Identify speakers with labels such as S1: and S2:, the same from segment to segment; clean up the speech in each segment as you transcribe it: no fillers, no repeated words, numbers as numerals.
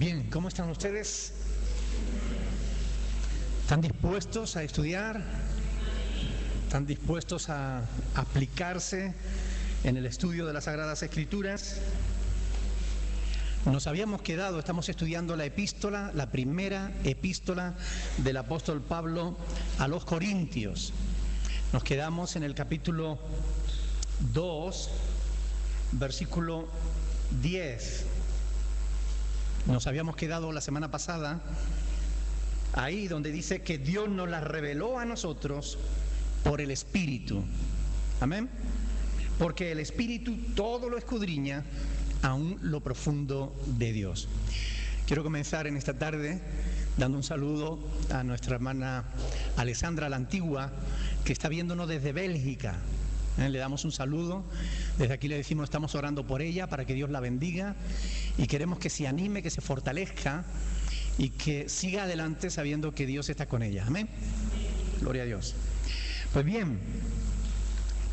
S1: Bien, ¿cómo están ustedes? ¿Están dispuestos a estudiar? ¿Están dispuestos a aplicarse en el estudio de las Sagradas Escrituras? Nos habíamos quedado, estamos estudiando la epístola, la primera epístola del apóstol Pablo a los Corintios. Nos quedamos en el capítulo 2, versículo 10. Nos habíamos quedado la semana pasada ahí donde dice que Dios nos la reveló a nosotros por el Espíritu. Amén. Porque el Espíritu todo lo escudriña, aún lo profundo de Dios. Quiero comenzar en esta tarde dando un saludo a nuestra hermana Alessandra la Antigua, que está viéndonos desde Bélgica. Le damos un saludo, desde aquí le decimos estamos orando por ella para que Dios la bendiga y queremos que se anime, que se fortalezca y que siga adelante sabiendo que Dios está con ella. Amén. Gloria a Dios. Pues bien,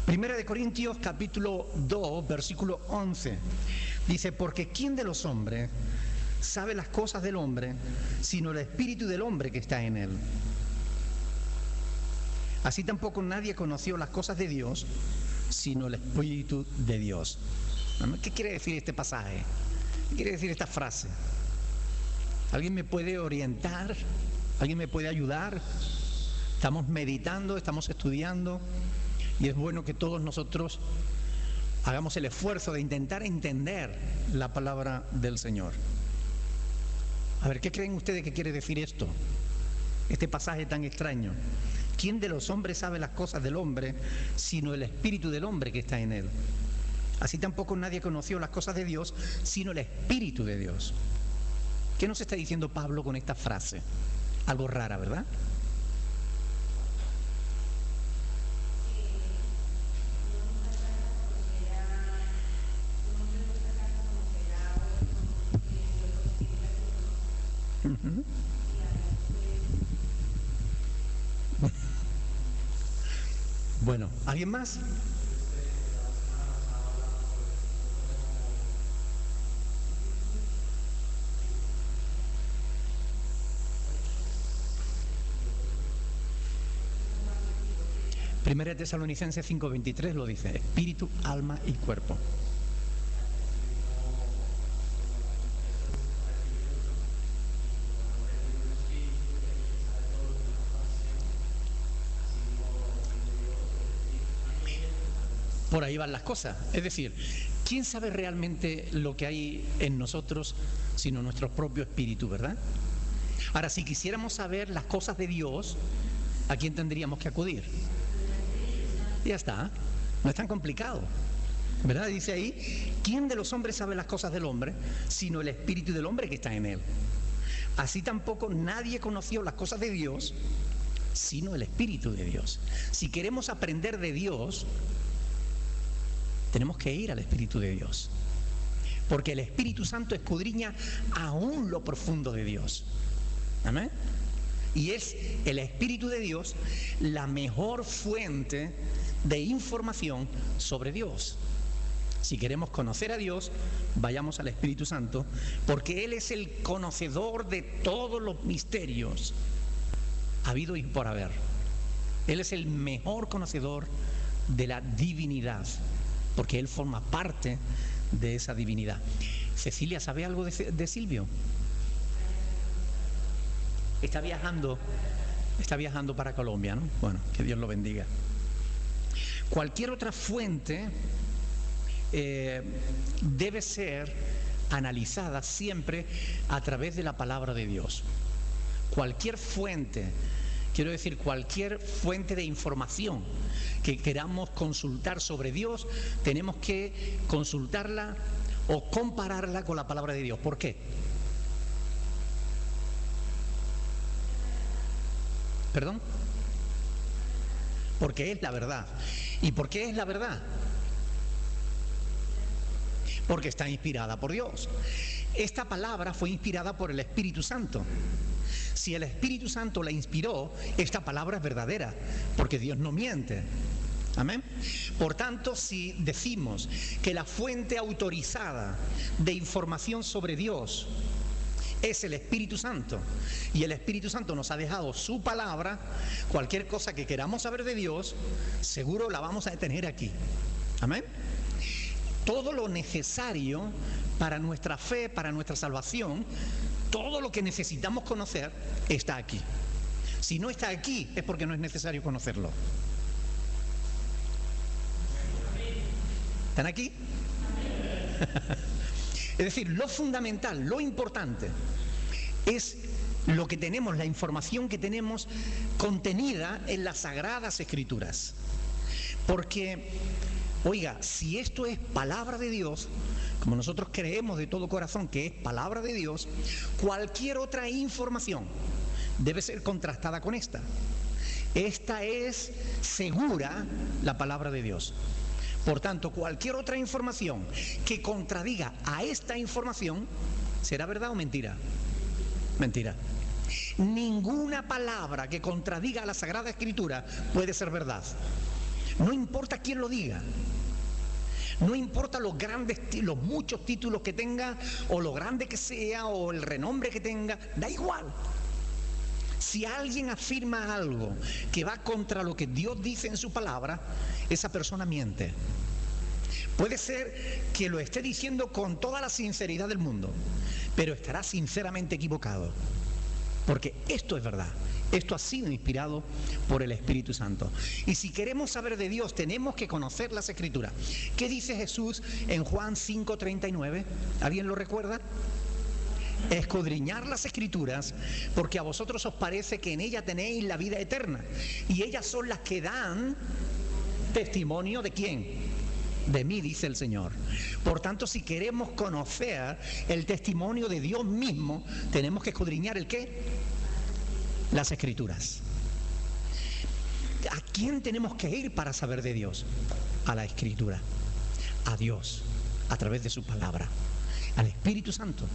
S1: Primera de Corintios capítulo 2 versículo 11 dice: porque ¿quién de los hombres sabe las cosas del hombre sino el espíritu del hombre que está en él? Así tampoco nadie conoció las cosas de Dios, sino el Espíritu de Dios. ¿Qué quiere decir este pasaje? ¿Qué quiere decir esta frase? ¿Alguien me puede orientar? ¿Alguien me puede ayudar? Estamos meditando, estamos estudiando, y es bueno que todos nosotros hagamos el esfuerzo de intentar entender la palabra del Señor. A ver, ¿qué creen ustedes que quiere decir esto? Este pasaje tan extraño. ¿Quién de los hombres sabe las cosas del hombre, sino el espíritu del hombre que está en él? Así tampoco nadie conoció las cosas de Dios, sino el espíritu de Dios. ¿Qué nos está diciendo Pablo con esta frase? Algo rara, ¿verdad? Bueno, ¿alguien más? Primera de Tesalonicenses 5:23 lo dice: espíritu, alma y cuerpo. Por ahí van las cosas. Es decir, ¿quién sabe realmente lo que hay en nosotros sino nuestro propio espíritu, verdad? Ahora, si quisiéramos saber las cosas de Dios, ¿a quién tendríamos que acudir? Ya está, no es tan complicado, ¿verdad? Dice ahí: ¿quién de los hombres sabe las cosas del hombre sino el espíritu del hombre que está en él? Así tampoco nadie conoció las cosas de Dios sino el espíritu de Dios. Si queremos aprender de Dios, tenemos que ir al Espíritu de Dios, porque el Espíritu Santo escudriña aún lo profundo de Dios. Amén. Y es el Espíritu de Dios la mejor fuente de información sobre Dios. Si queremos conocer a Dios, vayamos al Espíritu Santo, porque Él es el conocedor de todos los misterios habido y por haber. Él es el mejor conocedor de la divinidad, porque Él forma parte de esa divinidad. Cecilia, ¿sabe algo de Silvio? Está viajando para Colombia, ¿no? Bueno, que Dios lo bendiga. Cualquier otra fuente debe ser analizada siempre a través de la palabra de Dios. Cualquier fuente, quiero decir, cualquier fuente de información que queramos consultar sobre Dios, tenemos que consultarla o compararla con la palabra de Dios. ¿Por qué? ¿Perdón? Porque es la verdad. ¿Y por qué es la verdad? Porque está inspirada por Dios. Esta palabra fue inspirada por el Espíritu Santo. Si el Espíritu Santo la inspiró, esta palabra es verdadera, porque Dios no miente. Amén. Por tanto, si decimos que la fuente autorizada de información sobre Dios es el Espíritu Santo. Y el Espíritu Santo nos ha dejado su palabra. Cualquier cosa que queramos saber de Dios, seguro la vamos a tener aquí. Amén. Todo lo necesario para nuestra fe, para nuestra salvación, todo lo que necesitamos conocer está aquí. Si no está aquí, es porque no es necesario conocerlo. ¿Están aquí? Es decir, lo fundamental, lo importante, es lo que tenemos, la información que tenemos contenida en las Sagradas Escrituras. Porque, oiga, si esto es palabra de Dios, como nosotros creemos de todo corazón que es palabra de Dios, cualquier otra información debe ser contrastada con esta. Esta es segura la palabra de Dios. Por tanto, cualquier otra información que contradiga a esta información, ¿será verdad o mentira? Mentira. Ninguna palabra que contradiga a la Sagrada Escritura puede ser verdad. No importa quién lo diga. No importa los muchos títulos que tenga, o lo grande que sea, o el renombre que tenga, da igual. Si alguien afirma algo que va contra lo que Dios dice en su palabra, esa persona miente. Puede ser que lo esté diciendo con toda la sinceridad del mundo, pero estará sinceramente equivocado. Porque esto es verdad. Esto ha sido inspirado por el Espíritu Santo. Y si queremos saber de Dios, tenemos que conocer las Escrituras. ¿Qué dice Jesús en Juan 5:39? ¿Alguien lo recuerda? Escudriñar las Escrituras, porque a vosotros os parece que en ellas tenéis la vida eterna, y ellas son las que dan testimonio ¿de quién? De mí, dice el Señor. Por tanto, si queremos conocer el testimonio de Dios mismo, tenemos que escudriñar ¿el qué? Las Escrituras. ¿A quién tenemos que ir para saber de Dios? A la Escritura, a Dios, a través de su palabra, al Espíritu Santo,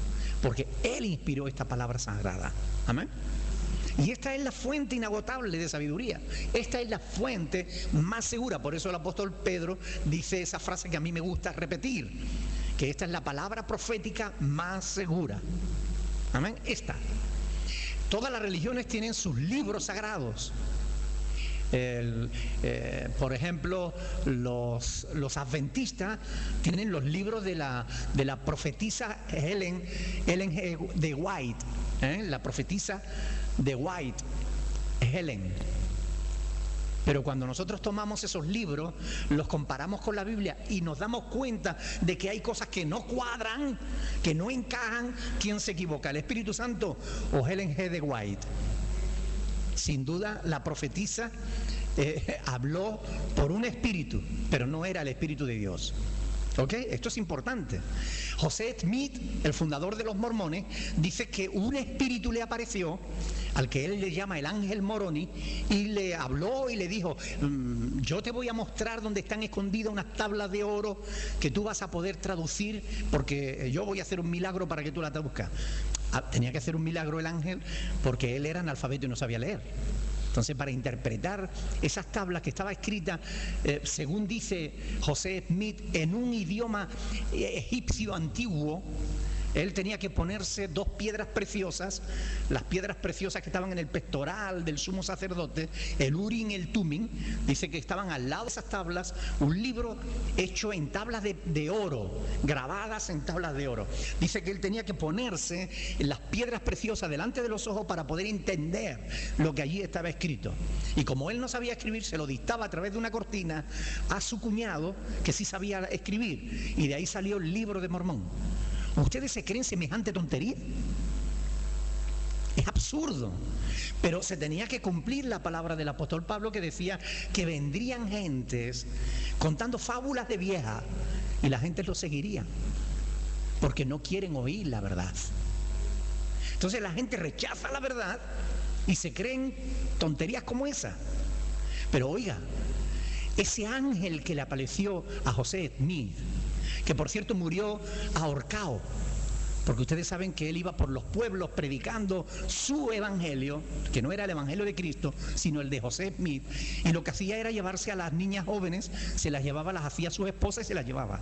S1: porque Él inspiró esta palabra sagrada. Amén. Y esta es la fuente inagotable de sabiduría. Esta es la fuente más segura. Por eso el apóstol Pedro dice esa frase que a mí me gusta repetir, que esta es la palabra profética más segura. Amén. Esta. Todas las religiones tienen sus libros sagrados. Por ejemplo, los adventistas tienen los libros de la profetisa Ellen de White, la profetisa de White, Helen. Pero cuando nosotros tomamos esos libros, los comparamos con la Biblia y nos damos cuenta de que hay cosas que no cuadran, que no encajan, ¿quién se equivoca? ¿El Espíritu Santo o Helen G. de White? Sin duda, la profetisa habló por un espíritu, pero no era el Espíritu de Dios. ¿Ok? Esto es importante. José Smith, el fundador de los mormones, dice que un espíritu le apareció, al que él le llama el ángel Moroni, y le habló y le dijo: yo te voy a mostrar dónde están escondidas unas tablas de oro que tú vas a poder traducir, porque yo voy a hacer un milagro para que tú las traduzcas. Tenía que hacer un milagro el ángel porque él era analfabeto y no sabía leer. Entonces, para interpretar esas tablas que estaba escrita, según dice José Smith, en un idioma egipcio antiguo, él tenía que ponerse dos piedras preciosas, las piedras preciosas que estaban en el pectoral del sumo sacerdote, el Urim y el Tumim. Dice que estaban al lado de esas tablas un libro hecho en tablas de oro, grabadas en tablas de oro. Dice que él tenía que ponerse las piedras preciosas delante de los ojos para poder entender lo que allí estaba escrito. Y como él no sabía escribir, se lo dictaba a través de una cortina a su cuñado, que sí sabía escribir, y de ahí salió el Libro de Mormón. ¿Ustedes se creen semejante tontería? Es absurdo. Pero se tenía que cumplir la palabra del apóstol Pablo, que decía que vendrían gentes contando fábulas de vieja y la gente lo seguiría porque no quieren oír la verdad. Entonces la gente rechaza la verdad y se creen tonterías como esa. Pero oiga, ese ángel que le apareció a José Smith, que por cierto murió ahorcado, porque ustedes saben que él iba por los pueblos predicando su evangelio, que no era el evangelio de Cristo, sino el de José Smith, y lo que hacía era llevarse a las niñas jóvenes, se las llevaba, las hacía su esposa y se las llevaba.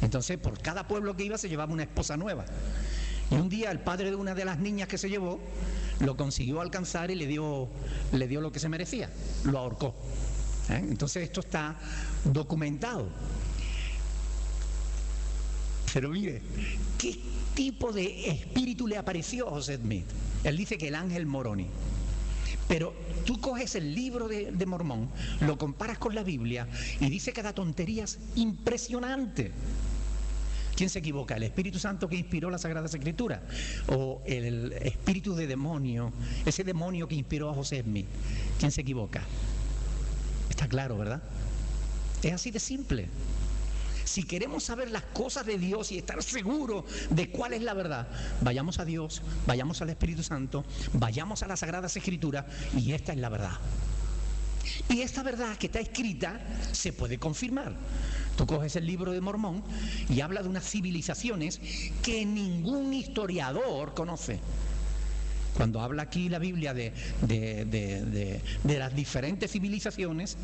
S1: Entonces por cada pueblo que iba se llevaba una esposa nueva. Y un día el padre de una de las niñas que se llevó lo consiguió alcanzar y le dio lo que se merecía, lo ahorcó. Entonces esto está documentado. Pero mire, ¿qué tipo de espíritu le apareció a José Smith? Él dice que el ángel Moroni. Pero tú coges el libro de Mormón, lo comparas con la Biblia y dice que da tonterías impresionantes. ¿Quién se equivoca? ¿El Espíritu Santo que inspiró las Sagradas Escrituras? ¿O el espíritu de demonio, ese demonio que inspiró a José Smith? ¿Quién se equivoca? Está claro, ¿verdad? Es así de simple. Si queremos saber las cosas de Dios y estar seguros de cuál es la verdad, vayamos a Dios, vayamos al Espíritu Santo, vayamos a las Sagradas Escrituras y esta es la verdad. Y esta verdad que está escrita se puede confirmar. Tú coges el libro de Mormón y habla de unas civilizaciones que ningún historiador conoce. Cuando habla aquí la Biblia de las diferentes civilizaciones,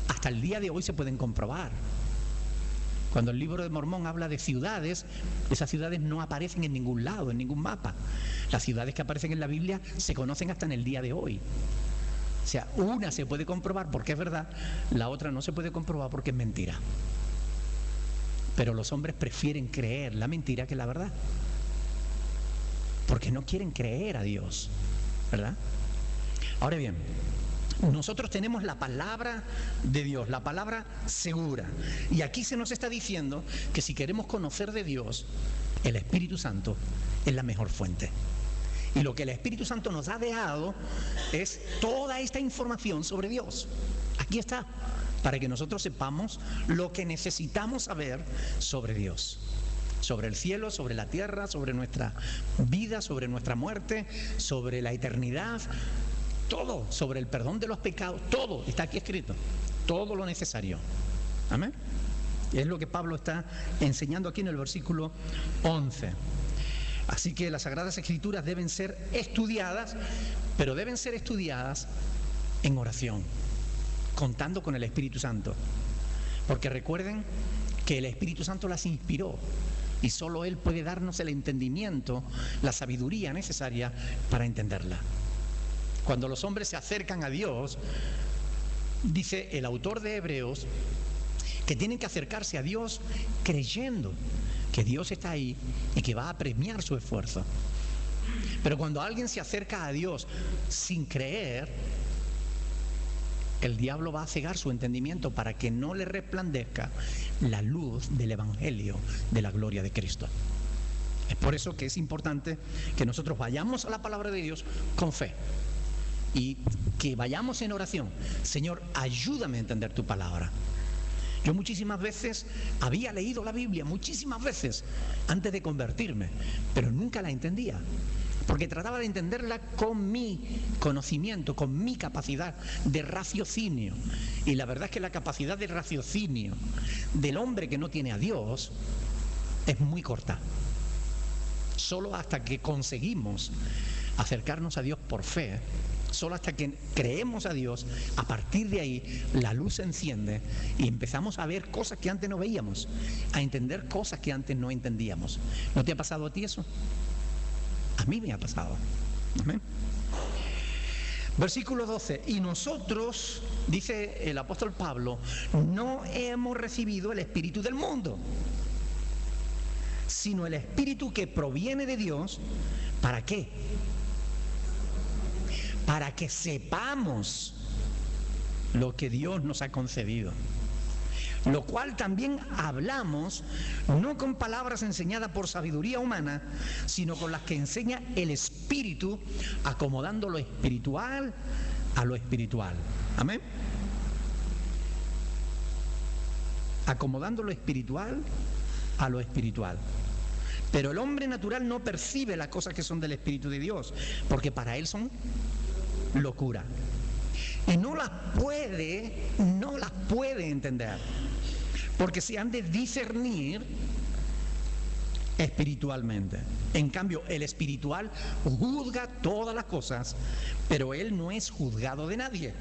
S1: hasta el día de hoy se pueden comprobar. Cuando el libro de Mormón habla de ciudades, esas ciudades no aparecen en ningún lado, en ningún mapa. Las ciudades que aparecen en la Biblia se conocen hasta en el día de hoy. O sea, una se puede comprobar porque es verdad, la otra no se puede comprobar porque es mentira. Pero los hombres prefieren creer la mentira que la verdad. Porque no quieren creer a Dios, ¿verdad? Ahora bien, nosotros tenemos la palabra de Dios, la palabra segura. Y aquí se nos está diciendo que si queremos conocer de Dios, el Espíritu Santo es la mejor fuente. Y lo que el Espíritu Santo nos ha dejado es toda esta información sobre Dios. Aquí está, para que nosotros sepamos lo que necesitamos saber sobre Dios. Sobre el cielo, sobre la tierra, sobre nuestra vida, sobre nuestra muerte, sobre la eternidad. Todo, sobre el perdón de los pecados, todo está aquí escrito, todo lo necesario. Amén. Es lo que Pablo está enseñando aquí en el versículo 11. Así que las Sagradas Escrituras deben ser estudiadas, pero deben ser estudiadas en oración, contando con el Espíritu Santo. Porque recuerden que el Espíritu Santo las inspiró y solo Él puede darnos el entendimiento, la sabiduría necesaria para entenderla. Cuando los hombres se acercan a Dios, dice el autor de Hebreos, que tienen que acercarse a Dios creyendo que Dios está ahí y que va a premiar su esfuerzo. Pero cuando alguien se acerca a Dios sin creer, el diablo va a cegar su entendimiento para que no le resplandezca la luz del Evangelio de la gloria de Cristo. Es por eso que es importante que nosotros vayamos a la palabra de Dios con fe. Y que vayamos en oración. Señor, ayúdame a entender tu palabra. Yo muchísimas veces había leído la Biblia, muchísimas veces, antes de convertirme, pero nunca la entendía. Porque trataba de entenderla con mi conocimiento, con mi capacidad de raciocinio. Y la verdad es que la capacidad de raciocinio del hombre que no tiene a Dios es muy corta. Solo hasta que conseguimos acercarnos a Dios por fe, solo hasta que creemos a Dios, a partir de ahí la luz se enciende y empezamos a ver cosas que antes no veíamos, a entender cosas que antes no entendíamos. ¿No te ha pasado a ti eso? A mí me ha pasado. Amén. Versículo 12. Y nosotros, dice el apóstol Pablo, no hemos recibido el espíritu del mundo, sino el espíritu que proviene de Dios. ¿Para qué? Para que sepamos lo que Dios nos ha concedido. Lo cual también hablamos, no con palabras enseñadas por sabiduría humana, sino con las que enseña el Espíritu, acomodando lo espiritual a lo espiritual. Amén. Acomodando lo espiritual a lo espiritual. Pero el hombre natural no percibe las cosas que son del Espíritu de Dios, porque para él son locura. Y no las puede entender, porque se han de discernir espiritualmente. En cambio, el espiritual juzga todas las cosas, pero él no es juzgado de nadie.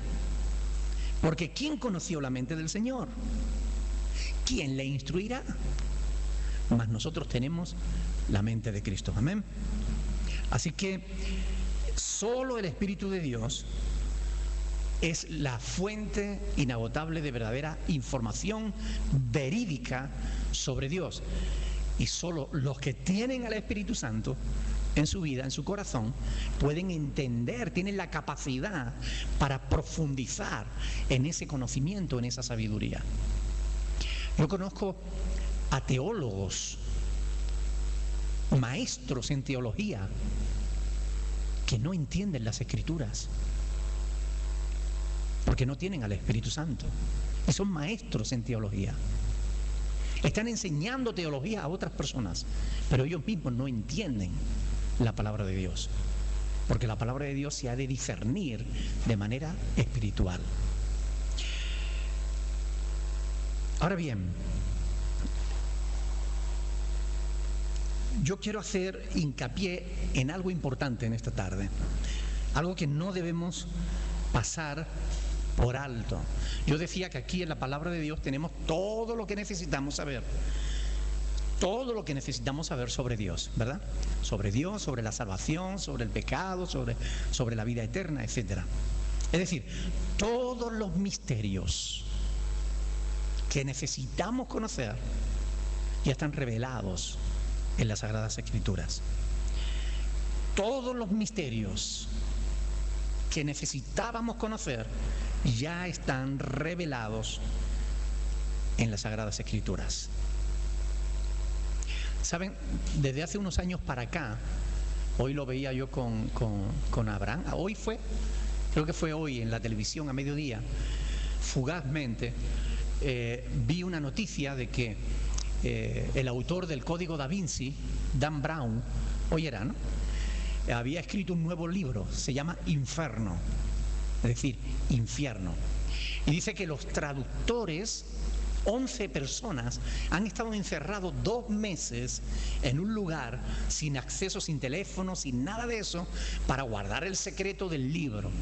S1: Porque ¿quién conoció la mente del Señor? ¿Quién le instruirá? mas nosotros tenemos la mente de Cristo. Amén. Así que solo el Espíritu de Dios es la fuente inagotable de verdadera información verídica sobre Dios. Y solo los que tienen al Espíritu Santo en su vida, en su corazón, pueden entender, tienen la capacidad para profundizar en ese conocimiento, en esa sabiduría. Yo conozco a teólogos, maestros en teología, que no entienden las Escrituras, porque no tienen al Espíritu Santo, y son maestros en teología. Están enseñando teología a otras personas, pero ellos mismos no entienden la palabra de Dios, porque la palabra de Dios se ha de discernir de manera espiritual. Ahora bien, yo quiero hacer hincapié en algo importante en esta tarde, algo que no debemos pasar por alto. Yo decía que aquí en la palabra de Dios tenemos todo lo que necesitamos saber. Todo lo que necesitamos saber sobre Dios, ¿verdad? Sobre Dios, sobre la salvación, sobre el pecado, sobre la vida eterna, etc. Es decir, todos los misterios que necesitamos conocer ya están revelados en las Sagradas Escrituras. Todos los misterios que necesitábamos conocer ya están revelados en las Sagradas Escrituras. Saben, desde hace unos años para acá, hoy lo veía yo con Abraham, creo que fue hoy en la televisión a mediodía, fugazmente, vi una noticia de que el autor del Código Da Vinci, Dan Brown, hoy era, ¿no?, había escrito un nuevo libro, se llama Inferno, es decir, infierno. Y dice que los traductores, 11 personas, han estado encerrados 2 meses en un lugar sin acceso, sin teléfono, sin nada de eso, para guardar el secreto del libro,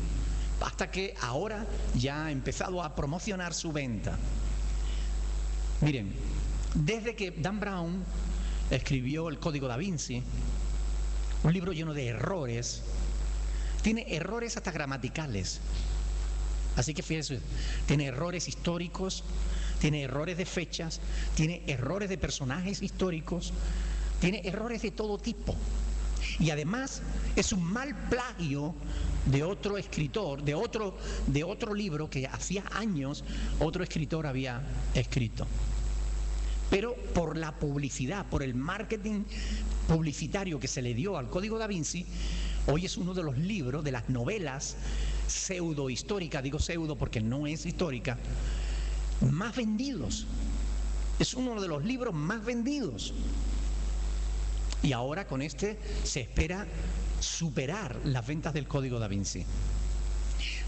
S1: hasta que ahora ya ha empezado a promocionar su venta. Miren, desde que Dan Brown escribió el Código Da Vinci, un libro lleno de errores, tiene errores hasta gramaticales. Así que fíjense, tiene errores históricos, tiene errores de fechas, tiene errores de personajes históricos, tiene errores de todo tipo. Y además es un mal plagio de otro escritor, de otro libro que hacía años otro escritor había escrito. Pero por la publicidad, por el marketing publicitario que se le dio al Código Da Vinci, hoy es uno de los libros, de las novelas pseudo-históricas, digo pseudo porque no es histórica, más vendidos. Es uno de los libros más vendidos. Y ahora con este se espera superar las ventas del Código Da Vinci.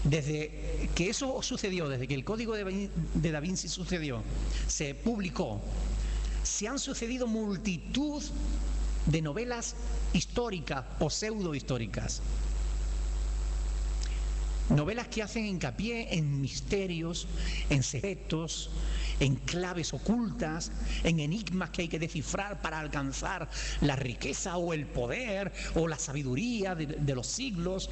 S1: Desde que eso sucedió, desde que el Código de Da Vinci sucedió, se publicó, se han sucedido multitud de novelas históricas o pseudo-históricas. Novelas que hacen hincapié en misterios, en secretos, en claves ocultas, en enigmas que hay que descifrar para alcanzar la riqueza o el poder o la sabiduría de los siglos.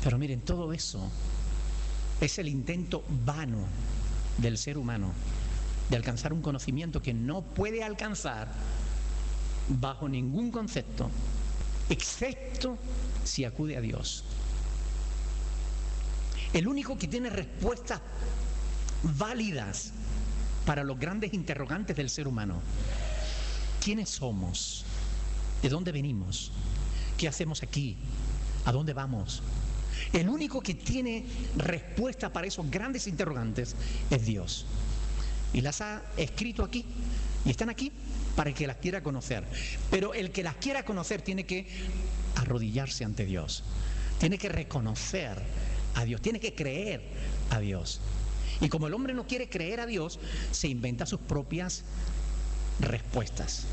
S1: Pero miren, todo eso es el intento vano del ser humano de alcanzar un conocimiento que no puede alcanzar bajo ningún concepto, excepto si acude a Dios. El único que tiene respuestas válidas para los grandes interrogantes del ser humano. ¿Quiénes somos? ¿De dónde venimos? ¿Qué hacemos aquí? ¿A dónde vamos? El único que tiene respuesta para esos grandes interrogantes es Dios. Y las ha escrito aquí, y están aquí para el que las quiera conocer. Pero el que las quiera conocer tiene que arrodillarse ante Dios, tiene que reconocer a Dios, tiene que creer a Dios. Y como el hombre no quiere creer a Dios, se inventa sus propias respuestas.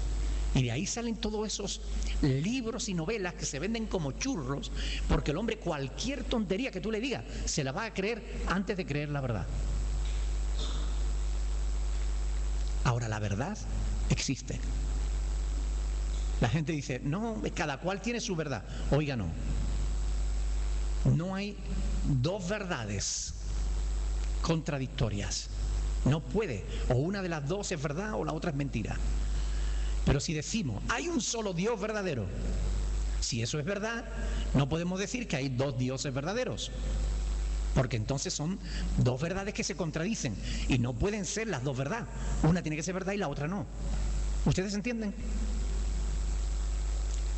S1: Y de ahí salen todos esos libros y novelas que se venden como churros, porque el hombre cualquier tontería que tú le digas se la va a creer antes de creer la verdad. Ahora, la verdad existe. La gente dice, no, cada cual tiene su verdad. Oiga, no. No hay dos verdades contradictorias. No puede. O una de las dos es verdad o la otra es mentira. Pero si decimos, hay un solo Dios verdadero, si eso es verdad, no podemos decir que hay dos dioses verdaderos. Porque entonces son dos verdades que se contradicen. Y no pueden ser las dos verdades. Una tiene que ser verdad y la otra no. ¿Ustedes entienden?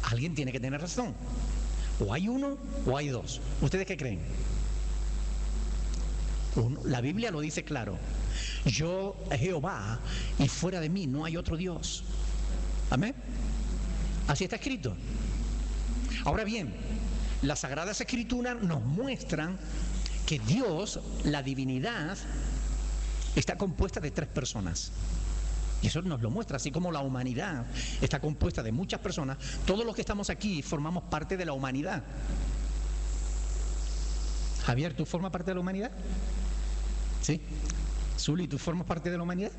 S1: Alguien tiene que tener razón. O hay uno o hay dos. ¿Ustedes qué creen? Uno. La Biblia lo dice claro. Yo, Jehová, y fuera de mí no hay otro Dios. Amén. Así está escrito. Ahora bien, las Sagradas Escrituras nos muestran que Dios, la divinidad, está compuesta de tres personas. Y eso nos lo muestra, así como la humanidad está compuesta de muchas personas. Todos los que estamos aquí formamos parte de la humanidad. Javier, ¿tú formas parte de la humanidad? ¿Sí? Zuli, ¿tú formas parte de la humanidad?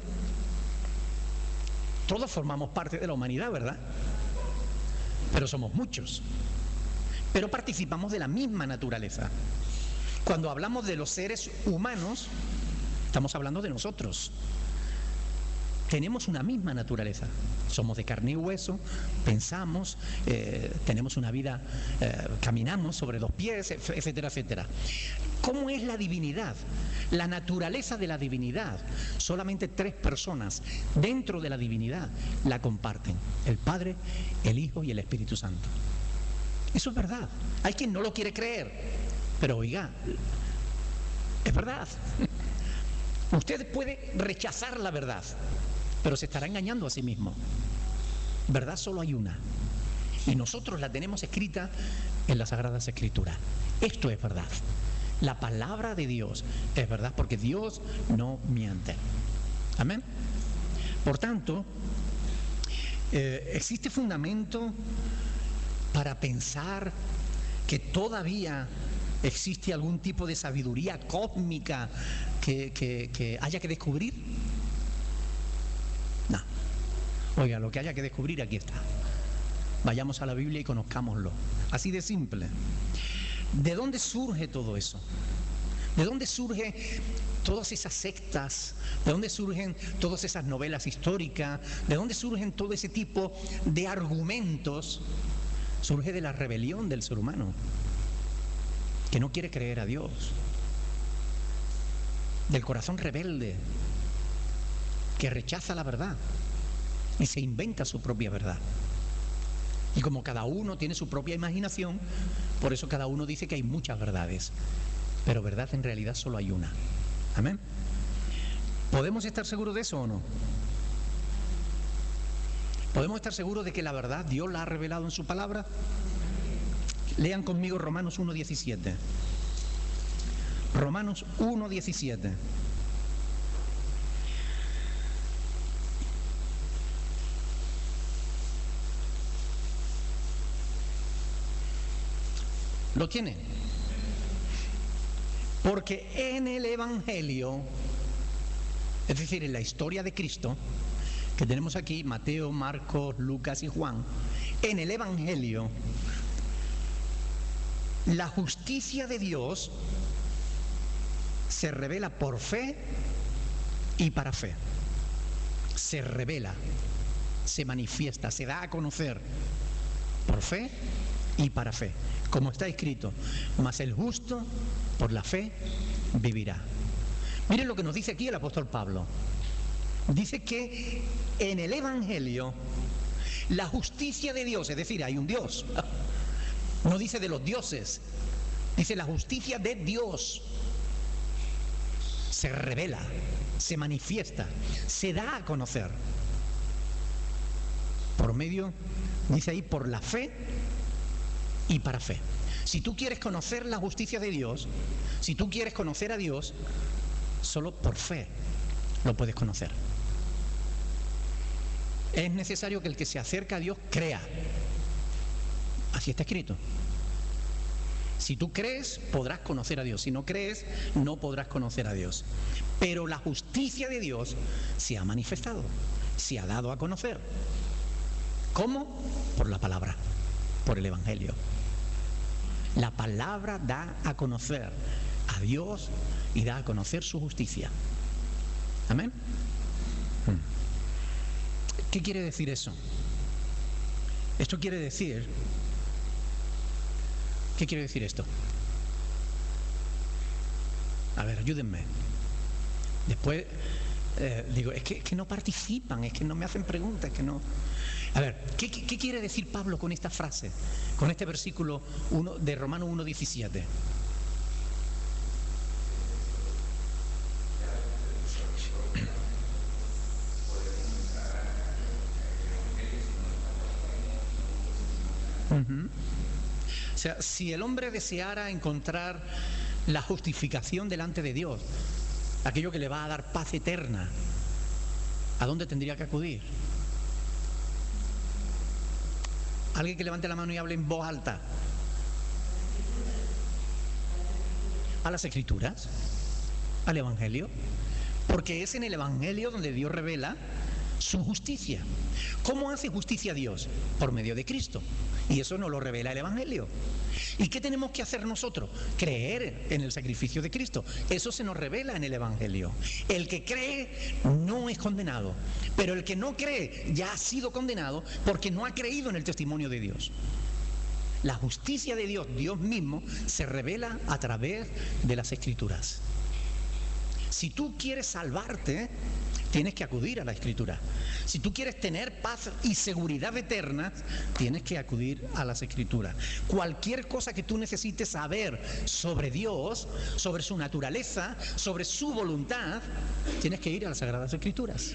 S1: Todos formamos parte de la humanidad, ¿verdad? Pero somos muchos. Pero participamos de la misma naturaleza. Cuando hablamos de los seres humanos, estamos hablando de nosotros. Tenemos una misma naturaleza. Somos de carne y hueso, pensamos, tenemos una vida, caminamos sobre dos pies, etcétera, etcétera. ¿Cómo es la divinidad? La naturaleza de la divinidad. Solamente tres personas dentro de la divinidad la comparten: el Padre, el Hijo y el Espíritu Santo. Eso es verdad. Hay quien no lo quiere creer, pero oiga, es verdad. Usted puede rechazar la verdad, pero se estará engañando a sí mismo. Verdad solo hay una, y nosotros la tenemos escrita en las Sagradas Escrituras. Esto es verdad. La palabra de Dios es verdad, porque Dios no miente. Amén. Por tanto, existe fundamento para pensar que todavía existe algún tipo de sabiduría cósmica que haya que descubrir. No. Oiga, lo que haya que descubrir aquí está. Vayamos a la Biblia y conozcámoslo. Así de simple. ¿De dónde surge todo eso? ¿De dónde surgen todas esas sectas? ¿De dónde surgen todas esas novelas históricas? ¿De dónde surgen todo ese tipo de argumentos? Surge de la rebelión del ser humano, que no quiere creer a Dios, del corazón rebelde, que rechaza la verdad y se inventa su propia verdad. Y como cada uno tiene su propia imaginación, por eso cada uno dice que hay muchas verdades, pero verdad en realidad solo hay una. Amén. ¿Podemos estar seguros de eso o no? ¿Podemos estar seguros de que la verdad Dios la ha revelado en su palabra? Lean conmigo Romanos 1:17. Romanos 1:17. ¿Lo tiene? Porque en el Evangelio, es decir, en la historia de Cristo, que tenemos aquí, Mateo, Marcos, Lucas y Juan, en el Evangelio, la justicia de Dios se revela por fe y para fe. Se revela, se manifiesta, se da a conocer por fe y para fe. Como está escrito, mas el justo por la fe vivirá. Miren lo que nos dice aquí el apóstol Pablo. Dice que en el Evangelio la justicia de Dios, es decir, hay un Dios. No dice de los dioses, dice la justicia de Dios. Se revela, se manifiesta, se da a conocer. Por medio, dice ahí, por la fe y para fe. Si tú quieres conocer la justicia de Dios, si tú quieres conocer a Dios, solo por fe lo puedes conocer. Es necesario que el que se acerca a Dios crea. Así está escrito. Si tú crees, podrás conocer a Dios. Si no crees, no podrás conocer a Dios. Pero la justicia de Dios se ha manifestado, se ha dado a conocer. ¿Cómo? Por la palabra, por el Evangelio. La palabra da a conocer a Dios y da a conocer su justicia. ¿Amén? ¿Qué quiere decir eso? Esto quiere decir... ¿Qué quiere decir esto? A ver, ayúdenme. Después digo, es que no participan, es que no me hacen preguntas, que no... A ver, ¿qué quiere decir Pablo con esta frase? Con este versículo de Romanos 1:17. O sea, si el hombre deseara encontrar la justificación delante de Dios, aquello que le va a dar paz eterna, ¿a dónde tendría que acudir? Alguien que levante la mano y hable en voz alta. A las Escrituras, al Evangelio, porque es en el Evangelio donde Dios revela su justicia. ¿Cómo hace justicia Dios? Por medio de Cristo. Y eso nos lo revela el Evangelio. ¿Y qué tenemos que hacer nosotros? Creer en el sacrificio de Cristo. Eso se nos revela en el Evangelio. El que cree no es condenado, pero el que no cree ya ha sido condenado porque no ha creído en el testimonio de Dios. La justicia de Dios, Dios mismo, se revela a través de las Escrituras. Si tú quieres salvarte, tienes que acudir a la Escritura. Si tú quieres tener paz y seguridad eterna, tienes que acudir a las Escrituras. Cualquier cosa que tú necesites saber sobre Dios, sobre su naturaleza, sobre su voluntad, tienes que ir a las Sagradas Escrituras.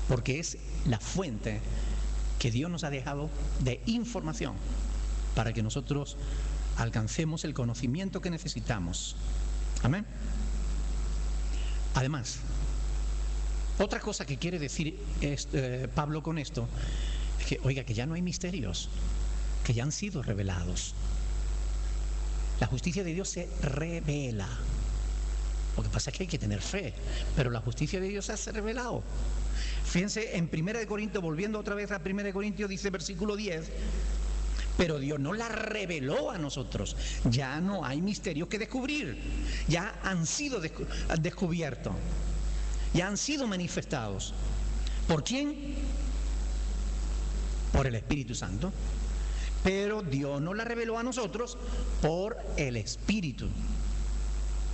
S1: Porque es la fuente que Dios nos ha dejado de información para que nosotros alcancemos el conocimiento que necesitamos. Amén. Además, otra cosa que quiere decir Pablo con esto es que, oiga, que ya no hay misterios, que ya han sido revelados. La justicia de Dios se revela. Lo que pasa es que hay que tener fe, pero la justicia de Dios se ha revelado. Fíjense en 1 Corintios, volviendo otra vez a 1 Corintios, dice versículo 10, pero Dios no la reveló a nosotros. Ya no hay misterios que descubrir, ya han sido descubiertos, ya han sido manifestados. ¿Por quién? Por el Espíritu Santo. Pero Dios no la reveló a nosotros por el Espíritu.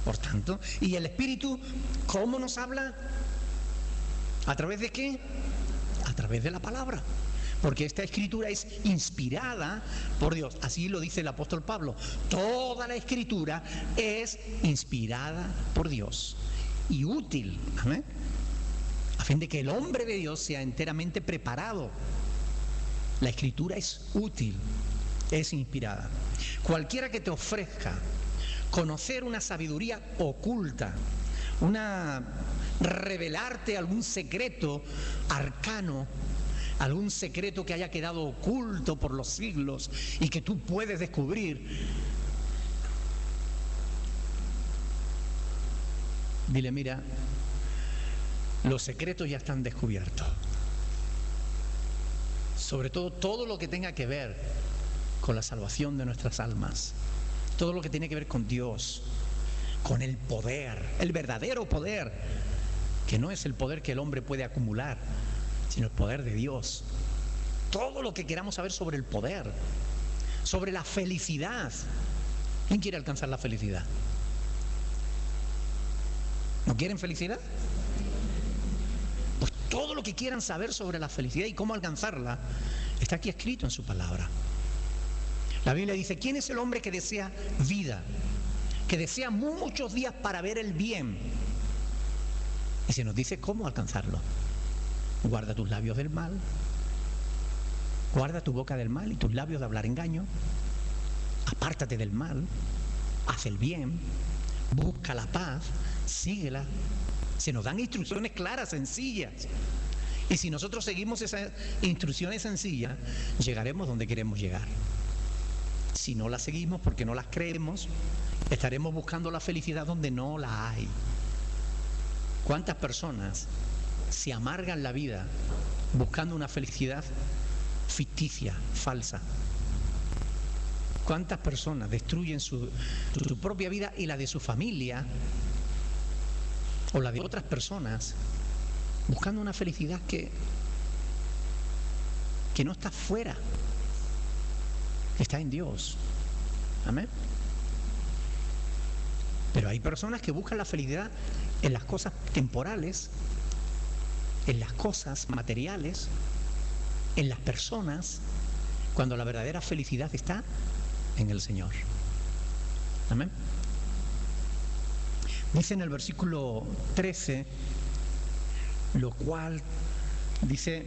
S1: Por tanto, ¿y el Espíritu cómo nos habla? ¿A través de qué? A través de la palabra. Porque esta Escritura es inspirada por Dios. Así lo dice el apóstol Pablo. Toda la Escritura es inspirada por Dios y útil, ¿amén?, a fin de que el hombre de Dios sea enteramente preparado. La Escritura es útil, es inspirada. Cualquiera que te ofrezca conocer una sabiduría oculta, revelarte algún secreto arcano, algún secreto que haya quedado oculto por los siglos y que tú puedes descubrir, dile, mira, los secretos ya están descubiertos. Sobre todo lo que tenga que ver con la salvación de nuestras almas, todo lo que tiene que ver con Dios, con el poder, el verdadero poder, que no es el poder que el hombre puede acumular, sino el poder de Dios. Todo lo que queramos saber sobre el poder, sobre la felicidad. ¿Quién quiere alcanzar la felicidad? ¿No quieren felicidad? Pues todo lo que quieran saber sobre la felicidad y cómo alcanzarla está aquí escrito en su palabra. La Biblia dice, ¿quién es el hombre que desea vida? Que desea muchos días para ver el bien. Y se nos dice cómo alcanzarlo. Guarda tus labios del mal, guarda tu boca del mal y tus labios de hablar engaño, apártate del mal, haz el bien, busca la paz, síguela. Se nos dan instrucciones claras, sencillas, y si nosotros seguimos esas instrucciones sencillas, llegaremos donde queremos llegar. Si no las seguimos porque no las creemos, estaremos buscando la felicidad donde no la hay. ¿Cuántas personas se amargan la vida buscando una felicidad ficticia, falsa? ¿Cuántas personas destruyen su propia vida y la de su familia o la de otras personas buscando una felicidad que no está fuera, que está en Dios? Amén. Pero hay personas que buscan la felicidad en las cosas temporales, en las cosas materiales, en las personas, cuando la verdadera felicidad está en el Señor. Amén. Dice en el versículo 13, lo cual dice,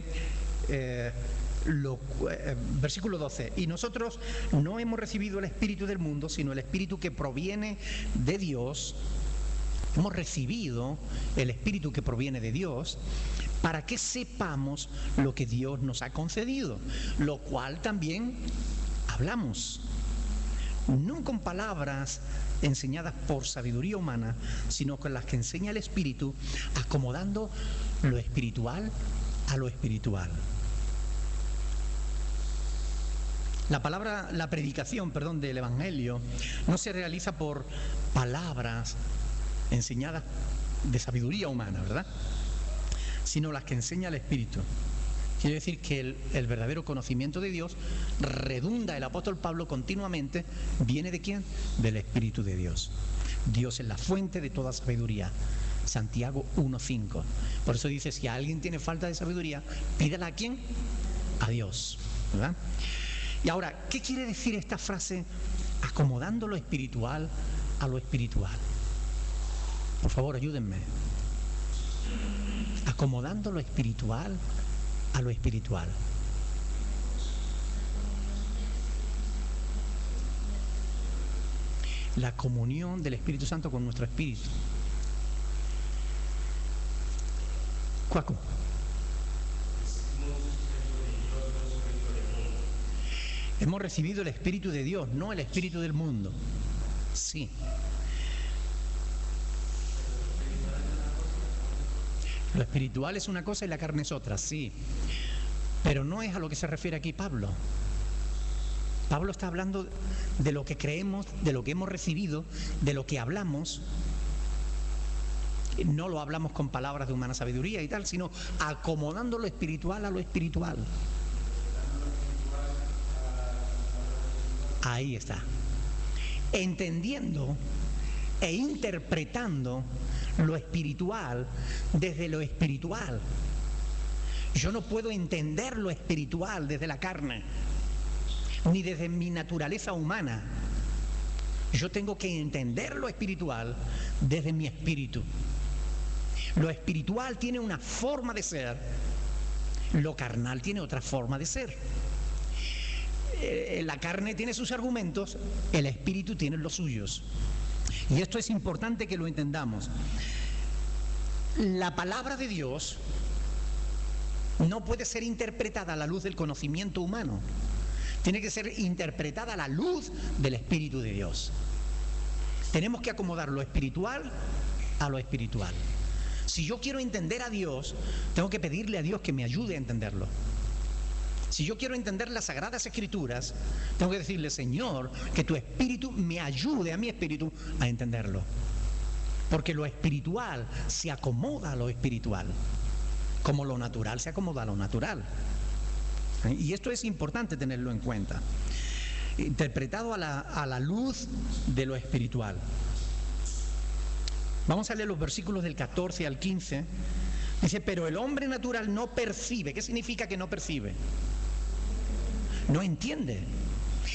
S1: versículo 12, y nosotros no hemos recibido el espíritu del mundo, sino el espíritu que proviene de Dios. Hemos recibido el espíritu que proviene de Dios para que sepamos lo que Dios nos ha concedido, lo cual también hablamos, no con palabras enseñadas por sabiduría humana, sino con las que enseña el Espíritu, acomodando lo espiritual a lo espiritual. La predicación del Evangelio no se realiza por palabras enseñadas de sabiduría humana, ¿verdad?, sino las que enseña el Espíritu. Quiere decir que el verdadero conocimiento de Dios, redunda el apóstol Pablo continuamente, ¿viene de quién? Del Espíritu de Dios. Dios es la fuente de toda sabiduría. Santiago 1:5. Por eso dice, si alguien tiene falta de sabiduría, pídala a ¿quién? A Dios, ¿verdad? Y ahora, ¿qué quiere decir esta frase? Acomodando lo espiritual a lo espiritual. Por favor, ayúdenme. Acomodando lo espiritual a lo espiritual. La comunión del Espíritu Santo con nuestro espíritu. Cuaco. Hemos recibido el Espíritu de Dios, no el Espíritu del mundo. Sí. Lo espiritual es una cosa y la carne es otra, sí. Pero no es a lo que se refiere aquí Pablo. Pablo está hablando de lo que creemos, de lo que hemos recibido, de lo que hablamos. No lo hablamos con palabras de humana sabiduría y tal, sino acomodando lo espiritual a lo espiritual. Ahí está. Entendiendo e interpretando lo espiritual desde lo espiritual. Yo no puedo entender lo espiritual desde la carne, ni desde mi naturaleza humana. Yo tengo que entender lo espiritual desde mi espíritu. Lo espiritual tiene una forma de ser, lo carnal tiene otra forma de ser. La carne tiene sus argumentos, el espíritu tiene los suyos. Y esto es importante que lo entendamos. La palabra de Dios no puede ser interpretada a la luz del conocimiento humano. Tiene que ser interpretada a la luz del Espíritu de Dios. Tenemos que acomodar lo espiritual a lo espiritual. Si yo quiero entender a Dios, tengo que pedirle a Dios que me ayude a entenderlo. Si yo quiero entender las Sagradas Escrituras, tengo que decirle, Señor, que tu Espíritu me ayude a mi espíritu a entenderlo. Porque lo espiritual se acomoda a lo espiritual, como lo natural se acomoda a lo natural. Y esto es importante tenerlo en cuenta. Interpretado a la luz de lo espiritual. Vamos a leer los versículos del 14 al 15. Dice, pero el hombre natural no percibe. ¿Qué significa que no percibe? No entiende,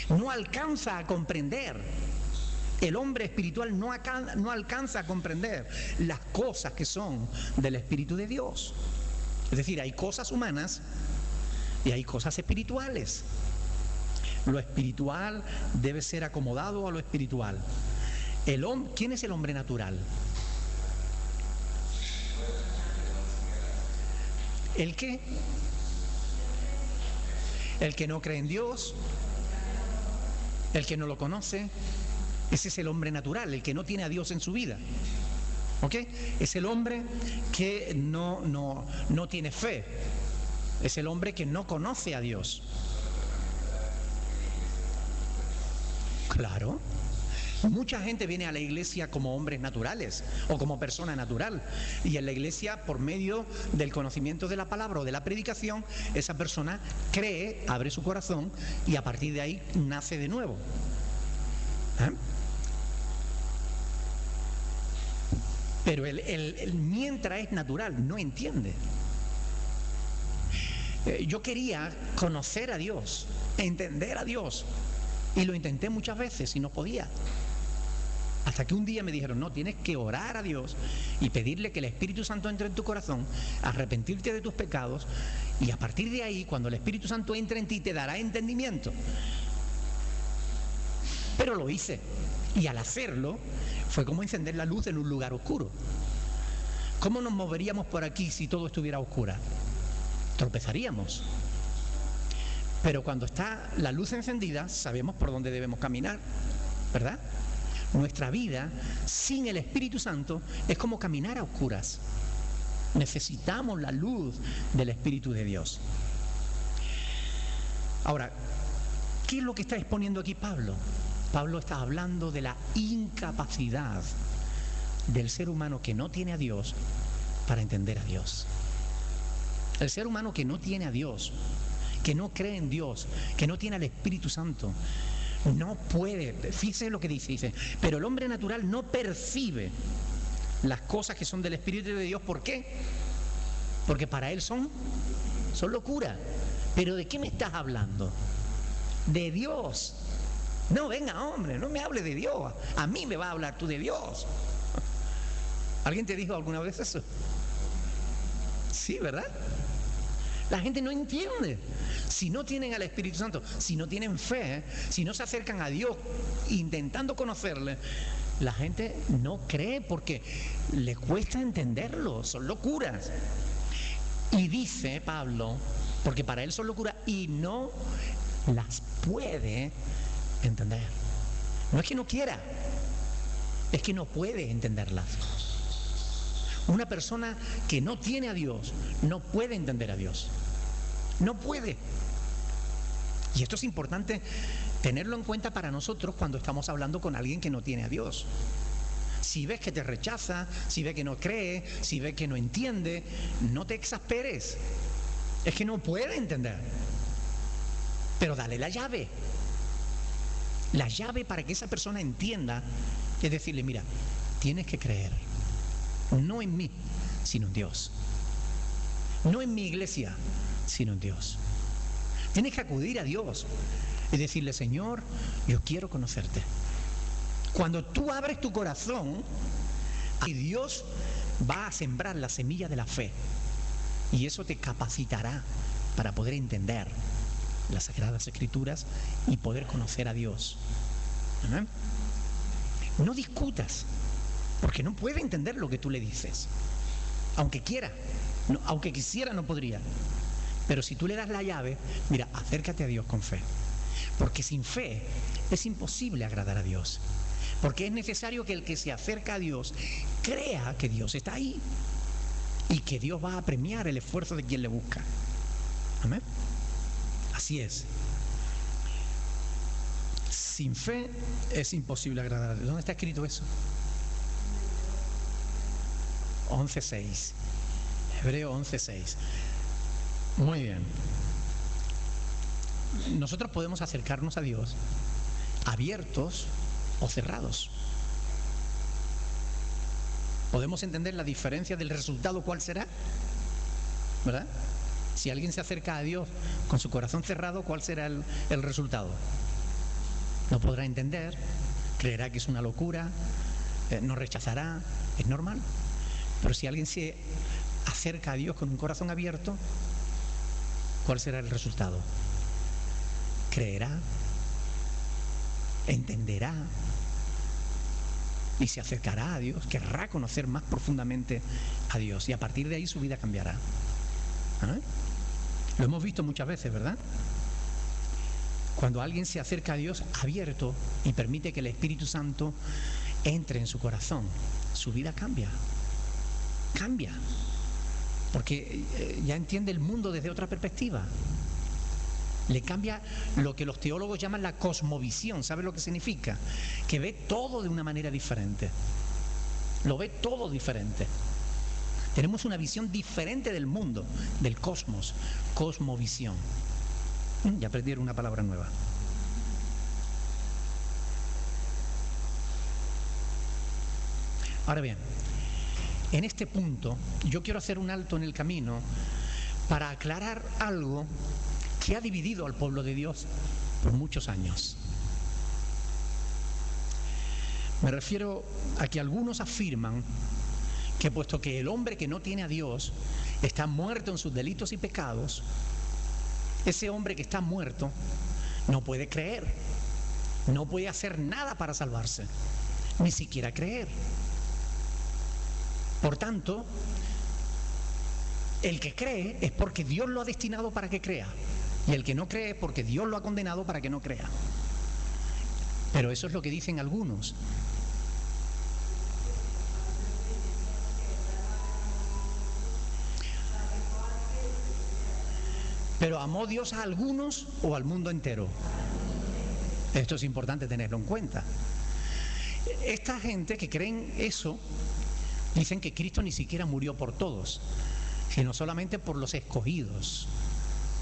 S1: no alcanza a comprender. El hombre espiritual no alcanza a comprender las cosas que son del Espíritu de Dios. Es decir, hay cosas humanas y hay cosas espirituales. Lo espiritual debe ser acomodado a lo espiritual. ¿Quién es el hombre natural? ¿El qué? El que no cree en Dios, El que no lo conoce, ese es el hombre natural, el que no tiene a Dios en su vida. ¿Ok? Es el hombre que no tiene fe. Es el hombre que no conoce a Dios. Claro. Mucha gente viene a la iglesia como hombres naturales o como persona natural, y en la iglesia, por medio del conocimiento de la palabra o de la predicación, esa persona cree, abre su corazón y a partir de ahí nace de nuevo. Pero mientras es natural, no entiende. Yo quería conocer a Dios, entender a Dios, y lo intenté muchas veces y no podía. Hasta que un día me dijeron, no, tienes que orar a Dios y pedirle que el Espíritu Santo entre en tu corazón, arrepentirte de tus pecados, y a partir de ahí, cuando el Espíritu Santo entre en ti, te dará entendimiento. Pero lo hice, y al hacerlo fue como encender la luz en un lugar oscuro. ¿Cómo nos moveríamos por aquí si todo estuviera oscuro? Tropezaríamos. Pero cuando está la luz encendida, sabemos por dónde debemos caminar, ¿verdad? Nuestra vida sin el Espíritu Santo es como caminar a oscuras. Necesitamos la luz del Espíritu de Dios. Ahora, ¿qué es lo que está exponiendo aquí Pablo? Pablo está hablando de la incapacidad del ser humano que no tiene a Dios para entender a Dios. El ser humano que no tiene a Dios, que no cree en Dios, que no tiene al Espíritu Santo, no puede. Fíjese lo que dice, pero el hombre natural no percibe las cosas que son del Espíritu de Dios. ¿Por qué? Porque para él son locura. ¿Pero de qué me estás hablando? De Dios. No, venga, hombre, no me hable de Dios. A mí me va a hablar tú de Dios. ¿Alguien te dijo alguna vez eso? Sí, ¿verdad? La gente no entiende. Si no tienen al Espíritu Santo, si no tienen fe, si no se acercan a Dios intentando conocerle, la gente no cree porque le cuesta entenderlo. Son locuras. Y dice Pablo, porque para él son locuras y no las puede entender. No es que no quiera, es que no puede entenderlas. Una persona que no tiene a Dios no puede entender a Dios. No puede. Y esto es importante tenerlo en cuenta para nosotros cuando estamos hablando con alguien que no tiene a Dios. Si ves que te rechaza, si ves que no cree, si ves que no entiende, no te exasperes. Es que no puede entender. Pero dale la llave. La llave para que esa persona entienda es decirle, mira, tienes que creer. No en mí, sino en Dios. No en mi iglesia, sino en Dios. Tienes que acudir a Dios y decirle, Señor, yo quiero conocerte. Cuando tú abres tu corazón, Dios va a sembrar la semilla de la fe. Y eso te capacitará para poder entender las Sagradas Escrituras y poder conocer a Dios. ¿Amén? No discutas, porque no puede entender lo que tú le dices. Aunque quiera, no, aunque quisiera, no podría. Pero si tú le das la llave, mira, acércate a Dios con fe. Porque sin fe es imposible agradar a Dios. Porque es necesario que el que se acerca a Dios crea que Dios está ahí y que Dios va a premiar el esfuerzo de quien le busca. Amén. Así es. Sin fe es imposible agradar a Dios. ¿Dónde está escrito eso? 11:6. Hebreo 11:6. Muy bien. Nosotros podemos acercarnos a Dios abiertos o cerrados. Podemos entender la diferencia del resultado, ¿cuál será? ¿Verdad? Si alguien se acerca a Dios con su corazón cerrado, ¿cuál será el resultado? No podrá entender, creerá que es una locura, nos rechazará, es normal. Pero si alguien se acerca a Dios con un corazón abierto, ¿cuál será el resultado? Creerá, entenderá y se acercará a Dios, querrá conocer más profundamente a Dios y a partir de ahí su vida cambiará. ¿Eh? Lo hemos visto muchas veces, ¿verdad? Cuando alguien se acerca a Dios abierto y permite que el Espíritu Santo entre en su corazón, su vida cambia. Cambia. Porque ya entiende el mundo desde otra perspectiva. Le cambia lo que los teólogos llaman la cosmovisión. ¿Sabe lo que significa? Que ve todo de una manera diferente. Lo ve todo diferente. Tenemos una visión diferente del mundo, del cosmos. Cosmovisión. Ya aprendieron una palabra nueva. Ahora bien, en este punto yo quiero hacer un alto en el camino para aclarar algo que ha dividido al pueblo de Dios por muchos años. Me refiero a que algunos afirman que puesto que el hombre que no tiene a Dios está muerto en sus delitos y pecados, ese hombre que está muerto no puede creer, no puede hacer nada para salvarse, ni siquiera creer. Por tanto, el que cree es porque Dios lo ha destinado para que crea, y el que no cree es porque Dios lo ha condenado para que no crea. Pero eso es lo que dicen algunos. Pero ¿amó Dios a algunos o al mundo entero? Esto es importante tenerlo en cuenta. Esta gente que creen eso, dicen que Cristo ni siquiera murió por todos, sino solamente por los escogidos,